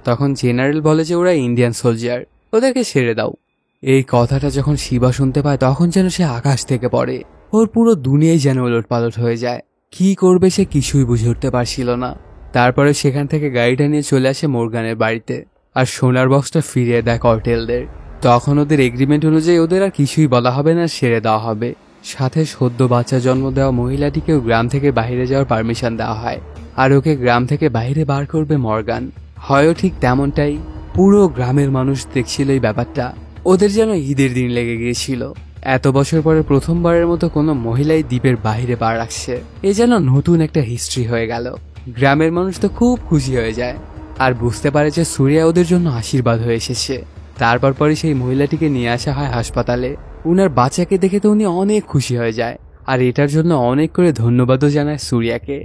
তখন জেনারেল বলে যে ওরা ইন্ডিয়ান সোলজার, ওদেরকে ছেড়ে দাও। এই কথাটা যখন শিবা শুনতে পায় তখন যেন সে আকাশ থেকে পড়ে। ওর পুরো দুনিয়াই যেন ওলটপালট হয়ে যায়। কি করবে সে কিছুই বুঝে উঠতে পারছিল না। তারপরে সেখান থেকে গাড়িটা নিয়ে চলে আসে মর্গানের বাড়িতে, আর সোনার বক্সটা ফিরিয়ে দেয় কর্টেলদের। তখন ওদের এগ্রিমেন্ট অনুযায়ী ওদের আর কিছুই বলা হবে না, ছেড়ে দেওয়া হবে। সাথে সদ্য বাচ্চা জন্ম দেওয়া মহিলাটিকেও গ্রাম থেকে বাইরে যাওয়ার পারমিশন দেওয়া হয়, আর ওকে গ্রাম থেকে বাইরে বার করবে মর্গান। হয়ও ঠিক তেমনটাই। পুরো গ্রামের মানুষ দেখছিল এই ব্যাপারটা। ওদের যেন ঈদের দিন লেগে গিয়েছিল। এত বছর পরে প্রথমবারের মতো কোনো মহিলাই দ্বীপের বাইরে পা রাখছে। এ যেন নতুন একটা হিস্ট্রি হয়ে গেল। গ্রামের মানুষ তো খুব খুশি হয়ে যায়, আর বুঝতে পারে যে সুরিয়া ওদের জন্য আশীর্বাদ হয়ে এসেছে। তারপর পরে সেই মহিলাটিকে নিয়ে আসা হয় হাসপাতালে। উনার বাচ্চাকে দেখে তো উনি অনেক খুশি হয়ে যায়, আর এটার জন্য অনেক করে ধন্যবাদও জানায় সুরিয়াকে।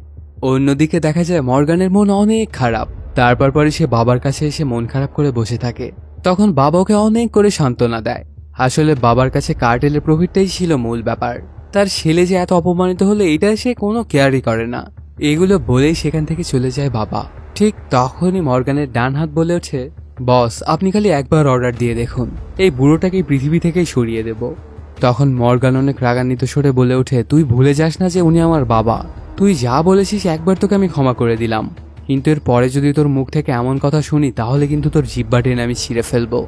অন্যদিকে দেখা যায় মর্গানের মন অনেক খারাপ। তারপর পরে সে বাবার কাছে এসে মন খারাপ করে বসে থাকে। তখন বাবা ওকে অনেক করে সান্ত্বনা দেয়। আসলে বাবার কাছে কার্টেলের প্রফিটটাই ছিল মূল ব্যাপার। তার ছেলে যে এত অপমানিত হলে এটা সে কোনো কেয়ারই করে না। এগুলো বলেই সেখান থেকে চলে যায় বাবা। ঠিক তখনই মর্গানের ডান হাত বলে ওঠে, বস আপনি খালি একবার অর্ডার দিয়ে দেখুন, এই বুড়োটাকে পৃথিবী থেকেই সরিয়ে দেব। তখন মর্গান অনেক রাগান্বিত স্বরে বলে ওঠে, তুই ভুলে যাস না যে উনি আমার বাবা। তুই যা বলেছিস একবার তোকে আমি ক্ষমা করে দিলাম, কিন্তু এর পরে যদি তোর মুখ থেকে এমন কথা শুনি তাহলে কিন্তু তোর জিহ্বা টেনে আমি ছিঁড়ে ফেলবো।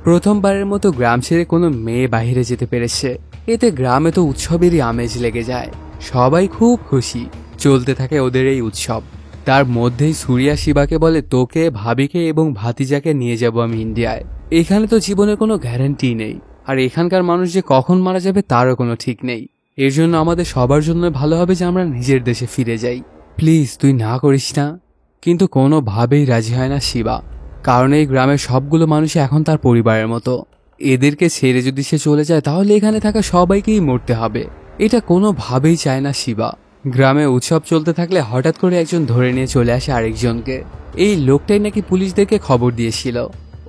প্রথমবারের মতো গ্রাম ছেড়ে কোনো মেয়ে বাইরে যেতে পেরেছে। এতে গ্রামে তো উৎসবেরই আমেজ লেগে যায়। সবাই খুব খুশি। চলতে থাকে ওদের এই উৎসব। তার মধ্যেই সুরিয়া শিবাকে বলে, তোকে, ভাবিকে এবং ভাতিজাকে নিয়ে যাব আমি ইন্ডিয়ায়। এখানে তো জীবনের কোনো গ্যারান্টি নেই, আর এখানকার মানুষ যে কখন মারা যাবে তারও কোনো ঠিক নেই। এর জন্য আমাদের সবার জন্য ভালো হবে যে আমরা নিজের দেশে ফিরে যাই। প্লিজ তুই না করিস না। কিন্তু কোনোভাবেই রাজি হয় না শিবা, কারণ এই গ্রামের সবগুলো মানুষ এখন তার পরিবারের মতো। এদেরকে ছেড়ে যদি সে চলে যায় তাহলে এখানে থাকা সবাইকেই মরতে হবে। এটা কোনোভাবেই চায় না শিবা। গ্রামে উৎসব চলতে থাকলে হঠাৎ করে একজন ধরে নিয়ে চলে আসে আরেকজনকে। এই লোকটাই নাকি পুলিশদেরকে খবর দিয়েছিল।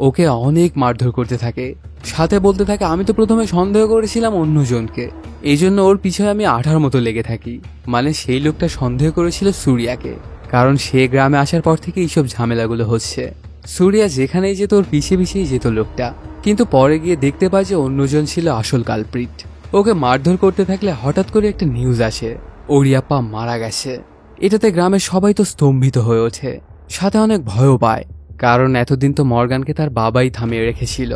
ওকে অনেক মারধর করতে থাকে, সাথে বলতে থাকে আমি তো প্রথমে সন্দেহ করেছিলাম অন্যজনকে, এই জন্য ওর পিছনে আমি আঠার মতো লেগে থাকি। মানে সেই লোকটা সন্দেহ করেছিল সুরিয়াকে, কারণ সে গ্রামে আসার পর থেকে এইসব ঝামেলাগুলো হচ্ছে। সুরিয়া যেখানেই যেত ওর পিছিয়ে পিছিয়ে যেত লোকটা, কিন্তু পরে গিয়ে দেখতে পায় যে অন্যজন ছিল আসল কালপ্রিট। ওকে মারধর করতে থাকলে হঠাৎ করে একটা নিউজ আসে, ওরিয়াপ্পা মারা গেছে। এটাতে গ্রামের সবাই তো স্তম্ভিত হয়ে ওঠে, সাথে অনেক ভয়ও পায়, কারণ এতদিন তো মর্গানকে তার বাবাই থামিয়ে রেখেছিল।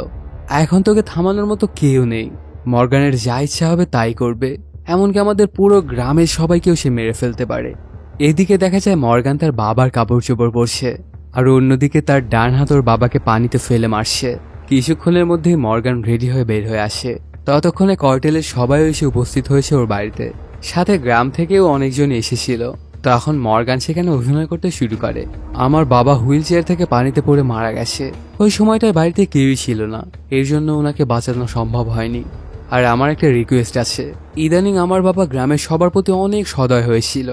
এখন তোকে থামানোর মতো কেউ নেই। মর্গানের যা ইচ্ছা হবে তাই করবে, এমনকি আমাদের পুরো গ্রামের সবাইকেও সে মেরে ফেলতে পারে। এদিকে দেখা যায় মর্গান তার বাবার কাপড় চোপড় পরছে, আর অন্যদিকে তার ডান হাত ওর বাবাকে পানিতে ফেলে মারছে। কিছুক্ষণের মধ্যেই মর্গান রেডি হয়ে বের হয়ে আসে। ততক্ষণে কর্টেলের সবাই এসে উপস্থিত হয়েছে ওর বাড়িতে, সাথে গ্রাম থেকেও অনেকজন এসেছিল। তখন মর্গান সেখানে অভিনয় করতে শুরু করে। আমার বাবা হুইল চেয়ার থেকে পানিতে পড়ে মারা গেছে। ওই সময়টায় বাড়িতে কেউই ছিল না, এর জন্য ওনাকে বাঁচানো সম্ভব হয়নি। আর আমার একটা রিকোয়েস্ট আছে, ইদানিং আমার বাবা গ্রামের সবার প্রতি অনেক সদয় হয়েছিল,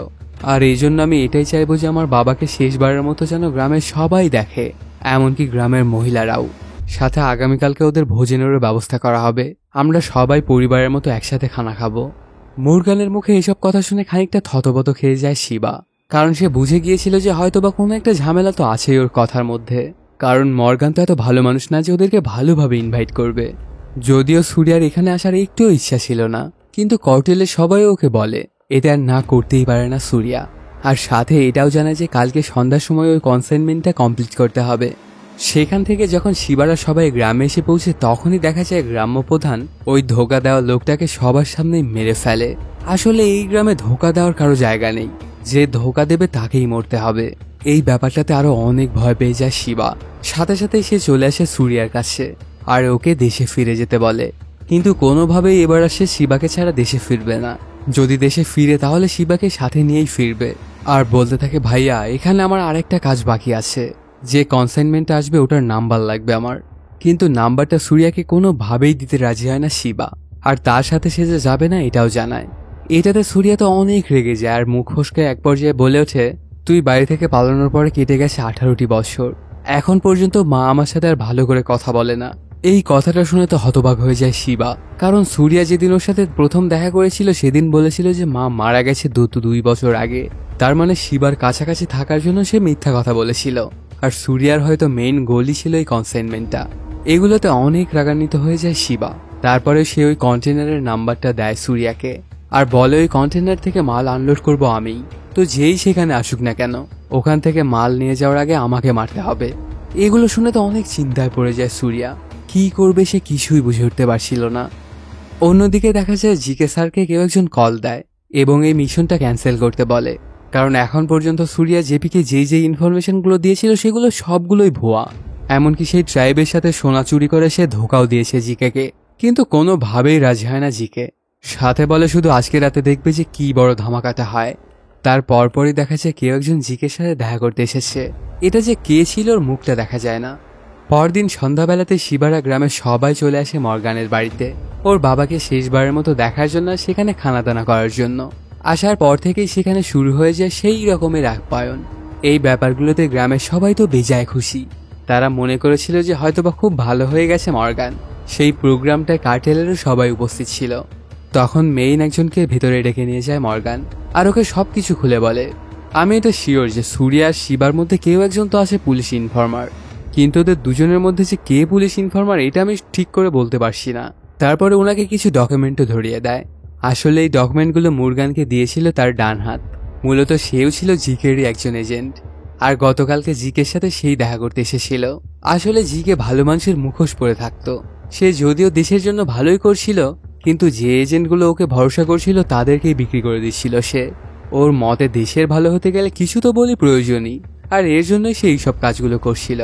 আর এই জন্য আমি এটাই চাইবো যে আমার বাবাকে শেষবারের মতো যেন গ্রামের সবাই দেখে, এমনকি গ্রামের মহিলারাও। সাথে আগামীকালকে ওদের ভোজনেরও ব্যবস্থা করা হবে। আমরা সবাই পরিবারের মতো একসাথে খানা খাবো। মর্গানের মুখে এসব কথা শুনে খানিকটা থতবত খেয়ে যায় শিবা, কারণ সে বুঝে গিয়েছিল যে হয়তোবা কোনো একটা ঝামেলা তো আছেই ওর কথার মধ্যে। কারণ মর্গান তো এত ভালো মানুষ না যে ওদেরকে ভালোভাবে ইনভাইট করবে। যদিও সুরিয়ার এখানে আসার একটুও ইচ্ছা ছিল না, কিন্তু কর্টেলের সবাই ওকে বলে এটা আর না করতেই পারে না সুরিয়া। আর সাথে এটাও জানে যে কালকে সন্ধ্যার সময় ওই কনসাইনমেন্টটা কমপ্লিট করতে হবে। সেখান থেকে যখন শিবারা সবাই গ্রামে এসে পৌঁছে তখনই দেখা যায় গ্রাম্য প্রধান ওই ধোকা দেওয়া লোকটাকে সবার সামনে মেরে ফেলে। আসলে এই গ্রামে ধোকা দেওয়ার কারো জায়গা নেই, যে ধোকা দেবে তাকেই মরতে হবে। এই ব্যাপারটাতে আরো অনেক ভয় পেয়ে যায় শিবা। সাথে সাথে সে চলে আসে সুরিয়ার কাছে আর ওকে দেশে ফিরে যেতে বলে, কিন্তু কোনোভাবেই এবার সে শিবাকে ছাড়া দেশে ফিরবে না। যদি দেশে ফিরে তাহলে শিবাকে সাথে নিয়েই ফিরবে। আর বলতে থাকে ভাইয়া এখানে আমার আরেকটা কাজ বাকি আছে, যে কনসাইনমেন্ট আসবে ওটার নাম্বার লাগবে আমার। কিন্তু নাম্বারটা সুরিয়াকে কোনোভাবেই দিতে রাজি হয় না শিবা, আর তার সাথে সে যে যাবে না এটাও জানায়। এটাতে সুরিয়া তো অনেক রেগে যায় আর মুখ ফসকে এক পর্যায়ে বলে ওঠে, তুই বাড়ি থেকে পালানোর পরে কেটে গেছে 18টি বছর, এখন পর্যন্ত মা আমার সাথে আর ভালো করে কথা বলে না। এই কথাটা শুনে তো হতবাক হয়ে যায় শিবা, কারণ সুরিয়া যেদিন ওর সাথে প্রথম দেখা করেছিল সেদিন বলেছিল যে মা মারা গেছে 2 বছর আগে। তার মানে শিবার কাছাকাছি থাকার জন্য সে মিথ্যা কথা বলেছিল, আর সুরিয়ার হয়তো মেইন গোলই ছিল এই কনসাইনমেন্টটা। এগুলোতে অনেক রাগান্বিত হয়ে যায় শিবা। তারপরে সে ওই কন্টেনারের নাম্বারটা দেয় সুরিয়াকে আর বলে ওই কন্টেনার থেকে মাল আনলোড করব আমি, তো যেই সেখানে আসুক না কেন ওখান থেকে মাল নিয়ে যাওয়ার আগে আমাকে মারতে হবে। এগুলো শুনে তো অনেক চিন্তায় পড়ে যায় সুরিয়া, কি করবে সে কিছুই বুঝে উঠতে পারছিল না। অন্যদিকে দেখা যায় জিকে স্যারকে কেউ একজন কল দেয় এবং এই মিশনটা ক্যান্সেল করতে বলে, কারণ এখন পর্যন্ত সুরিয়া জেপিকে যেই ইনফরমেশনগুলো দিয়েছিল সেগুলো সবগুলোই ভুয়া। এমনকি সেই ট্রাইবের সাথে সোনা চুরি করে সে ধোকাও দিয়েছে জিকেকে, কিন্তু কোনোভাবেই রাজি হয় না জিকে। সাথে বলে শুধু আজকে রাতে দেখবে যে কি বড় ধামাকাটা হয়। তার পরপরই দেখা যায় কেউ একজন জিকের সাথে দেখা করতে এসেছে। এটা যে কে ছিল ওর মুখটা দেখা যায় না। পরদিন সন্ধ্যাবেলাতে শিবারা গ্রামের সবাই চলে আসে মর্গানের বাড়িতে ওর বাবাকে শেষবারের মতো দেখার জন্য, সেখানে খানাদানা করার জন্য। আসার পর থেকেই সেখানে শুরু হয়ে যায় সেই রকমের আপ্যায়ন। এই ব্যাপারগুলোতে গ্রামের সবাই তো বেজায় খুশি। তারা মনে করেছিল যে হয়তোবা খুব ভালো হয়ে গেছে মর্গান। সেই প্রোগ্রামটায় কার্টেলেরও সবাই উপস্থিত ছিল। তখন মেইন একজনকে ভেতরে ডেকে নিয়ে যায় মর্গান আর ওকে সবকিছু খুলে বলে, আমি এটা শিওর যে সুরিয়া আর শিবার মধ্যে কেউ একজন তো আছে পুলিশ ইনফর্মার, কিন্তু ওদের দুজনের মধ্যে যে কে পুলিশ ইনফর্মার এটা আমি ঠিক করে বলতে পারছি না। তারপরে ওনাকে কিছু ডকুমেন্টও ধরিয়ে দেয়। আসলে এই ডকুমেন্টগুলো মুরগানকে দিয়েছিল তার ডান হাত। মূলত সেও ছিল জিকেরই একজন এজেন্ট, আর গতকালকে জিকের সাথে সেই দেখা করতে এসেছিল। আসলে জিকে ভালো মানুষের মুখোশ পরে থাকতো। সে যদিও দেশের জন্য ভালোই করছিল, কিন্তু যে এজেন্টগুলো ওকে ভরসা করছিল তাদেরকেই বিক্রি করে দিচ্ছিল সে। ওর মতে দেশের ভালো হতে গেলে কিছু তো বলি প্রয়োজনই, আর এর জন্যই সে এইসব কাজগুলো করছিল।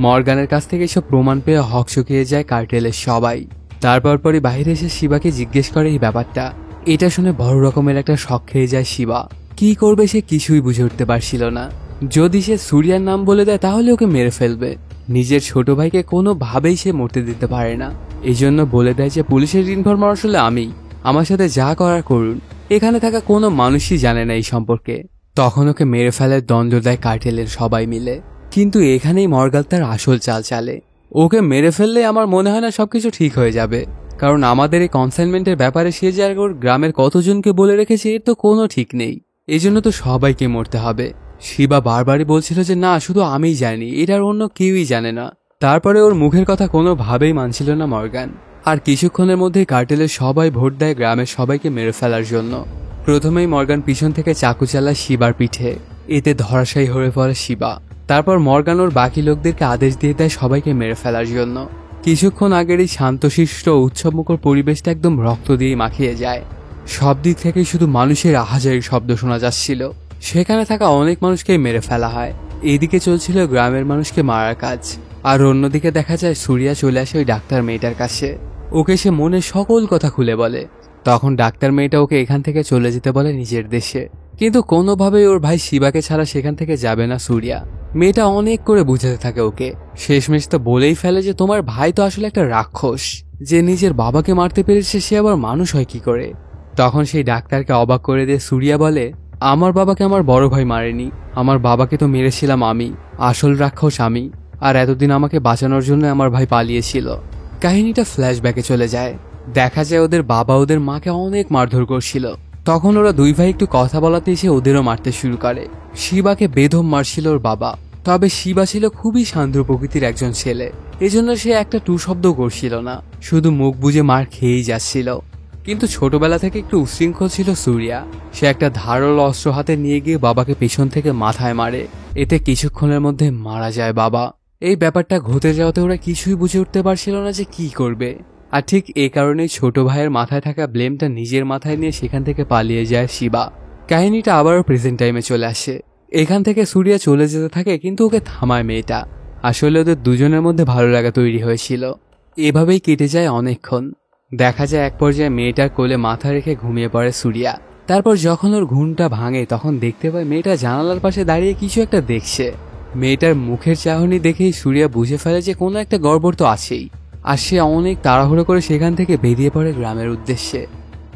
মর্গানের কাছ থেকে এসব প্রমাণ পেয়ে হক চকিয়ে যায় কার্টেলের সবাই। তারপর পরই বাইরে এসে শিবাকে জিজ্ঞেস করে এই ব্যাপারটা। এটা শুনে বড় রকমের একটা শক খেয়ে যায় শিবা। কি করবে সে কিছুই বুঝে উঠতে পারছিল না। যদি সে সূর্যার নাম বলে দেয় তাহলে ওকে মেরে ফেলবে। নিজের ছোট ভাইকে কোনোভাবেই সে মরতে দিতে পারে না। এই জন্য বলে দেয় যে পুলিশের ইনফর্মার আসলে আমি, আমার সাথে যা করার করুন, এখানে থাকা কোনো মানুষই জানে না এই সম্পর্কে। তখন ওকে মেরে ফেলার দণ্ড দেয় কার্টেলের সবাই মিলে। কিন্তু এখানেই মর্গাল তার আসল চাল চালে। ওকে মেরে ফেললে আমার মনে হয় না সবকিছু ঠিক হয়ে যাবে, কারণ আমাদের এই কনসাইনমেন্টের ব্যাপারে সে যে ওর গ্রামের কতজনকে বলে রেখেছে এর তো কোনো ঠিক নেই। এই জন্য তো সবাইকে মরতে হবে। শিবা বারবারই বলছিল যে না, শুধু আমিই জানি, এটার অন্য কেউই জানে না। তারপরে ওর মুখের কথা কোনোভাবেই মানছিল না মর্গান। আর কিছুক্ষণের মধ্যেই কার্টেলের সবাই ভোট দেয় গ্রামের সবাইকে মেরে ফেলার জন্য। প্রথমেই মর্গান পিছন থেকে চাকু চালায় শিবার পিঠে। এতে ধরাশায়ী হয়ে পড়ে শিবা। তারপর মর্গান ওর বাকি লোকদেরকে আদেশ দিয়ে দেয় সবাইকে মেরে ফেলার জন্য। কিছুক্ষণ আগের এই শান্তশিষ্ট উৎসবমুখর পরিবেশটা একদম রক্ত দিয়ে মাখিয়ে যায়। সব দিক থেকেই শুধু মানুষের আহাজারি শব্দ শোনা যাচ্ছিল। সেখানে থাকা অনেক মানুষকেই মেরে ফেলা হয়। এইদিকে চলছিল গ্রামের মানুষকে মারার কাজ। আর অন্যদিকে দেখা যায় সূর্যা চলে আসে ওই ডাক্তার মেয়েটার কাছে। ওকে সে মনের সকল কথা খুলে বলে। তখন ডাক্তার মেয়েটা ওকে এখান থেকে চলে যেতে বলে নিজের দেশে। কিন্তু কোনোভাবেই ওর ভাই শিবাকে ছাড়া সেখান থেকে যাবে না সূর্যা। মেয়েটা অনেক করে বুঝাতে থাকে ওকে। শেষমেশ তো বলেই ফেলে যে তোমার ভাই তো আসলে একটা রাক্ষস, যে নিজের বাবাকে মারতে পেরেছে সে আবার মানুষ হয় কি করে। তখন সেই ডাক্তারকে অবাক করে দিয়ে সূর্যা বলে, আমার বাবাকে আমার বড় ভাই মারেনি, আমার বাবাকে তো মেরেছিলাম আমি, আসল রাক্ষস আমি। আর এতদিন আমাকে বাঁচানোর জন্য আমার ভাই পালিয়েছিল। কাহিনীটা ফ্ল্যাশব্যাকে চলে যায়। দেখা যায় ওদের বাবা ওদের মাকে অনেক মারধর করছিল। তখন ওরা দুই ভাই একটু কথা বলাতে এসে ওদেরও মারতে শুরু করে। শিবাকে বেদম মারছিল ওর বাবা। তবে শিবা ছিল খুবই শান্ত প্রকৃতির একজন ছেলে। এজন্য সে একটা টু শব্দ করছিল না, শুধু মুখ বুজে মার খেয়েই যাচ্ছিল। কিন্তু ছোটবেলা থেকে একটু উশৃঙ্খল ছিল সূর্যা। সে একটা ধারালো অস্ত্র হাতে নিয়ে গিয়ে বাবাকে পেছন থেকে মাথায় মারে। এতে কিছুক্ষণের মধ্যে মারা যায় বাবা। এই ব্যাপারটা ঘটে যাওয়াতে ওরা কিছুই বুঝে উঠতে পারছিল না যে কি করবে। আর ঠিক এই কারণেই ছোট ভাইয়ের মাথায় থাকা ব্লেমটা নিজের মাথায় নিয়ে সেখান থেকে পালিয়ে যায় শিবা। কাহিনীটা আবারও প্রেজেন্ট টাইমে চলে আসে। এখান থেকে সূর্যা চলে যেতে থাকে, কিন্তু ওকে থামায় মেয়েটা। আসলে ওদের দুজনের মধ্যে ভালো লাগা তৈরি হয়েছিল। এভাবেই কেটে যায় অনেকক্ষণ। দেখা যায় এক পর্যায়ে মেয়েটার কোলে মাথা রেখে ঘুমিয়ে পড়ে সূর্যা। তারপর যখন ওর ঘুমটা ভাঙে তখন দেখতে পায় মেয়েটা জানালার পাশে দাঁড়িয়ে কিছু একটা দেখছে। মেয়েটার মুখের চাহনি দেখেই সূর্যা বুঝে ফেলে যে কোনো একটা গড়বড় তো আছেই। আর সে অনেক তাড়াহুড়ো করে সেখান থেকে বেরিয়ে পড়ে গ্রামের উদ্দেশ্যে।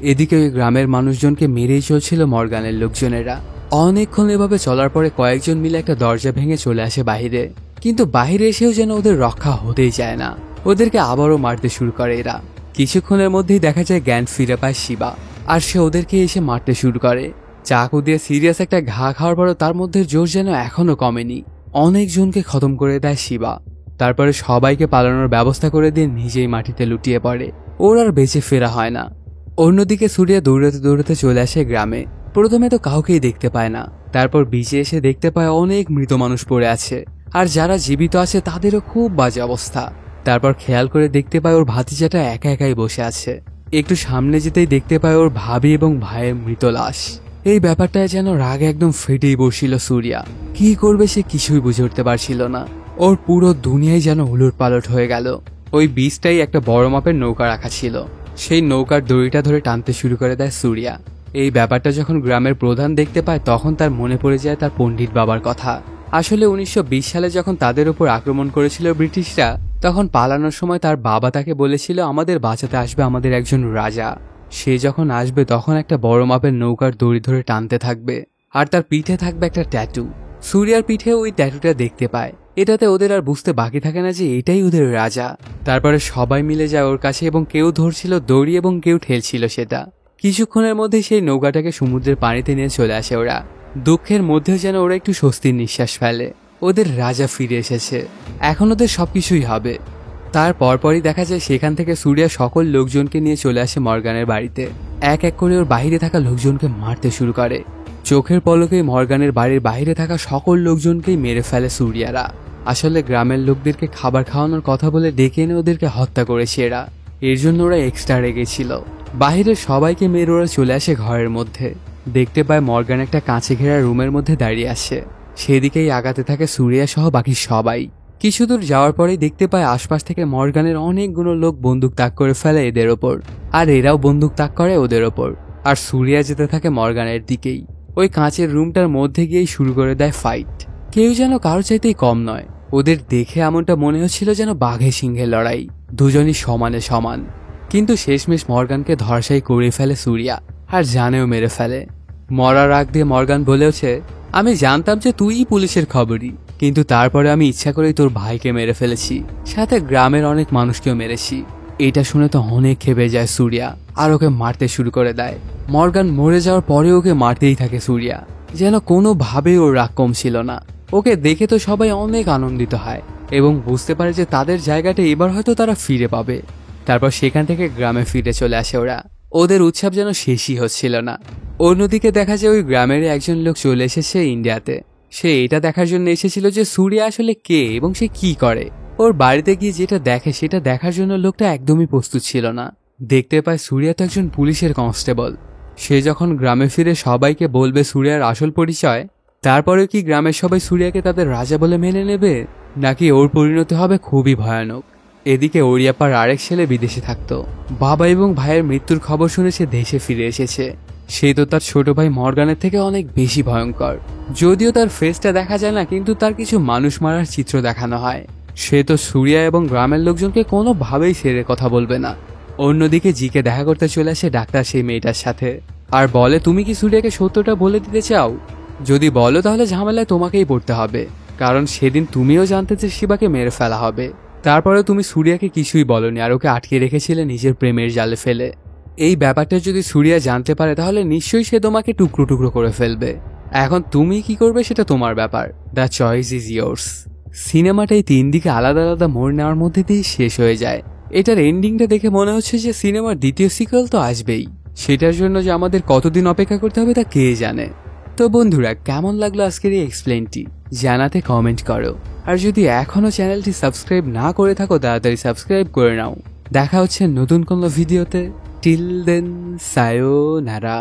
এদিকে ওই গ্রামের মানুষজনকে মেরেই চলছিল মর্গানের লোকজনেরা। অনেকক্ষণ এভাবে চলার পরে কয়েকজন মিলে একটা দরজা ভেঙে চলে আসে বাহিরে। কিন্তু বাহিরে এসেও যেন ওদের রক্ষা হতেই চায় না। ওদেরকে আবারও মারতে শুরু করে এরা। কিছুক্ষণের মধ্যেই দেখা যায় জ্ঞান ফিরে পায় শিবা। আর সে ওদেরকে এসে মারতে শুরু করে। চাকু দিয়ে সিরিয়াস একটা ঘা খাওয়ার পরও তার মধ্যে জোর যেন এখনো কমেনি। অনেকজনকে খতম করে দেয় শিবা। তারপরে সবাইকে পালানোর ব্যবস্থা করে দিয়ে নিজেই মাটিতে লুটিয়ে পড়ে। ওর আর বেঁচে ফেরা হয় না। অন্যদিকে সূর্যা দৌড়াতে দৌড়াতে চলে আসে গ্রামে। প্রথমে তো কাউকেই দেখতে পায় না। তারপর বিচে এসে দেখতে পায় অনেক মৃত মানুষ পড়ে আছে। আর যারা জীবিত আছে তাদেরও খুব বাজে অবস্থা। তারপর খেয়াল করে দেখতে পায় ওর ভাতিজাটা একা একাই বসে আছে। একটু সামনে যেতেই দেখতে পায় ওর ভাবি এবং ভাইয়ের মৃত লাশ। এই ব্যাপারটায় যেন রাগে একদম ফেটেই বসছিল সূর্যা। কি করবে সে কিছুই বুঝে উঠতে পারছিল না। ওর পুরো দুনিয়ায় যেন উলট পালট হয়ে গেল। ওই বীজটাই একটা বড় মাপের নৌকা রাখা ছিল। সেই নৌকার দড়িটা ধরে টানতে শুরু করে দেয় সূর্যা। এই ব্যাপারটা যখন গ্রামের প্রধান দেখতে পায় তখন তার মনে পড়ে যায় তার পণ্ডিত বাবার কথা। আসলে 1920 সালে যখন তাদের উপর আক্রমণ করেছিল ব্রিটিশরা, তখন পালানোর সময় তার বাবা তাকে বলেছিল আমাদের বাঁচাতে আসবে আমাদের একজন রাজা। সে যখন আসবে তখন একটা বড় মাপের নৌকার দড়ি ধরে টানতে থাকবে। আর তার পিঠে থাকবে একটা ট্যাটু। সূর্যার পিঠে ওই ট্যাটুটা দেখতে পায়। এটাতে ওদের আর বুঝতে বাকি থাকে না যে এটাই ওদের রাজা। তারপরে সবাই মিলে যায় ওর কাছে এবং কেউ ধরছিল দড়ি এবং কেউ ঠেলছিল সেটা। কিছুক্ষণের মধ্যে সেই নৌকাটাকে সমুদ্রের পানিতে নিয়ে চলে আসে ওরা। দুঃখের মধ্যেও যেন ওরা একটু স্বস্তির নিঃশ্বাস ফেলে। ওদের রাজা ফিরে এসেছে, এখন ওদের সবকিছুই হবে। তার পরপরই দেখা যায় সেখান থেকে সূর্যা সকল লোকজনকে নিয়ে চলে আসে মর্গানের বাড়িতে। এক এক করে ওর বাইরে থাকা লোকজনকে মারতে শুরু করে। চোখের পলকেই মর্গানের বাড়ির বাইরে থাকা সকল লোকজনকেই মেরে ফেলে সূর্যারা। আসলে গ্রামের লোকদেরকে খাবার খাওয়ানোর কথা বলে ডেকে এনে ওদেরকে হত্যা করেছে এরা। এর জন্য ওরা এক্সট্রা রেগেছিল। বাহিরের সবাইকে মেরে ওরা চলে আসে ঘরের মধ্যে। দেখতে পায় মর্গান একটা কাঁচে ঘেরা রুমের মধ্যে দাঁড়িয়ে আসে। সেদিকেই আগাতে থাকে সূর্যা সহ বাকি সবাই। কিছু দূর যাওয়ার পরেই দেখতে পায় আশপাশ থেকে মর্গানের অনেকগুলো লোক বন্দুক তাক করে ফেলে এদের ওপর, আর এরাও বন্দুক তাক করে ওদের ওপর। আর সুরিয়া যেতে থাকে মর্গানের দিকেই। ওই কাঁচের রুমটার মধ্যে গিয়েই শুরু করে দেয় ফাইট। কেউ যেন কারো চাইতেই কম নয়। ওদের দেখে এমনটা মনে হচ্ছিল যেন বাঘে সিংহের লড়াই, দুজনই সমানে সমান। কিন্তু শেষমেশ মর্গানকে ধর্ষাই করে ফেলে সুরিয়া, আর জানেও মেরে ফেলে। মরার আগ দিয়ে মর্গান বলেওছে, আমি জানতাম যে তুই পুলিশের খবরই, কিন্তু তারপরে আমি ইচ্ছা করেই তোর ভাইকে মেরে ফেলেছি, সাথে গ্রামের অনেক মানুষকেও মেরেছি। এটা শুনে তো অনেক খেপে যায় সুরিয়া, আর ওকে মারতে শুরু করে দেয়। মর্গান মরে যাওয়ার পরে ওকে মারতেই থাকে সুরিয়া, যেন কোনোভাবেই ওর রাগ কমছিল না। ওকে দেখে তো সবাই অনেক আনন্দিত হয় এবং বুঝতে পারে যে তাদের জায়গাটা এবার হয়তো তারা ফিরে পাবে। তারপর সেখান থেকে গ্রামে ফিরে চলে আসে ওরা। ওদের উৎসব যেন শেষই হচ্ছিল না। অন্যদিকে দেখা যায় ওই গ্রামের একজন লোক চলে এসেছে ইন্ডিয়াতে। সে এটা দেখার জন্য এসেছিল যে সুরিয়া আসলে কে এবং সে কি করে। ওর বাড়িতে গিয়ে যেটা দেখে সেটা দেখার জন্য লোকটা একদমই প্রস্তুত ছিল না। দেখতে পায় সুরিয়া তো একজন পুলিশের কনস্টেবল। সে যখন গ্রামে ফিরে সবাইকে বলবে সুরিয়ার আসল পরিচয়, তারপরে কি গ্রামের সবাই সুরিয়াকে তাদের রাজা বলে মেনে নেবে, নাকি ওর পরিণতি হবে খুবই ভয়ানক। এদিকে ওরিয়াপার আরেক ছেলে বিদেশে থাকতো। বাবা এবং ভাইয়ের মৃত্যুর খবর শুনে সে দেশে ফিরে এসেছে। সে তো তার ছোট ভাই মর্গানের থেকে অনেক বেশি ভয়ঙ্কর। যদিও তার ফেসটা দেখা যায় না, কিন্তু তার কিছু মানুষ মারার চিত্র দেখানো হয়। সে তো সুরিয়া এবং গ্রামের লোকজনকে কোনোভাবেই ছেড়ে কথা বলবে না। অন্যদিকে জিকে দেখা করতে চলে আসে ডাক্তার সেই মেয়েটার সাথে, আর বলে, তুমি কি সুরিয়াকে সত্যটা বলে দিতে চাও? যদি বলো তাহলে ঝামেলায় তোমাকেই পড়তে হবে, কারণ সেদিন তুমিও জানতে যে শিবাকে মেরে ফেলা হবে। তারপরে তুমি সুরিয়াকে কিছুই বলনি, আর ওকে আটকে রেখেছিলে নিজের প্রেমের জালে ফেলে। এই ব্যাপারটা যদি সুরিয়া জানতে পারে তাহলে নিশ্চয়ই সে তোমাকে টুকরো টুকরো করে ফেলবে। এখন তুমি কি করবে সেটা তোমার ব্যাপার। The choice is yours. সিনেমাটাই 3 দিকে আলাদা আলাদা মোড় নেওয়ার মধ্যে দিয়েই শেষ হয়ে যায়। এটার এন্ডিংটা দেখে মনে হচ্ছে যে সিনেমার দ্বিতীয় সিক্যুয়াল তো আসবেই। সেটার জন্য যে আমাদের কতদিন অপেক্ষা করতে হবে তা কে জানে। তো বন্ধুরা, কেমন লাগলো আজকের এই এক্সপ্লেনটি জানাতে কমেন্ট করো। আর যদি এখনো চ্যানেলটি সাবস্ক্রাইব না করে থাকো তাড়াতাড়ি সাবস্ক্রাইব করে নাও। দেখা হচ্ছে নতুন কোনো ভিডিওতে। Till then, সায়োনারা।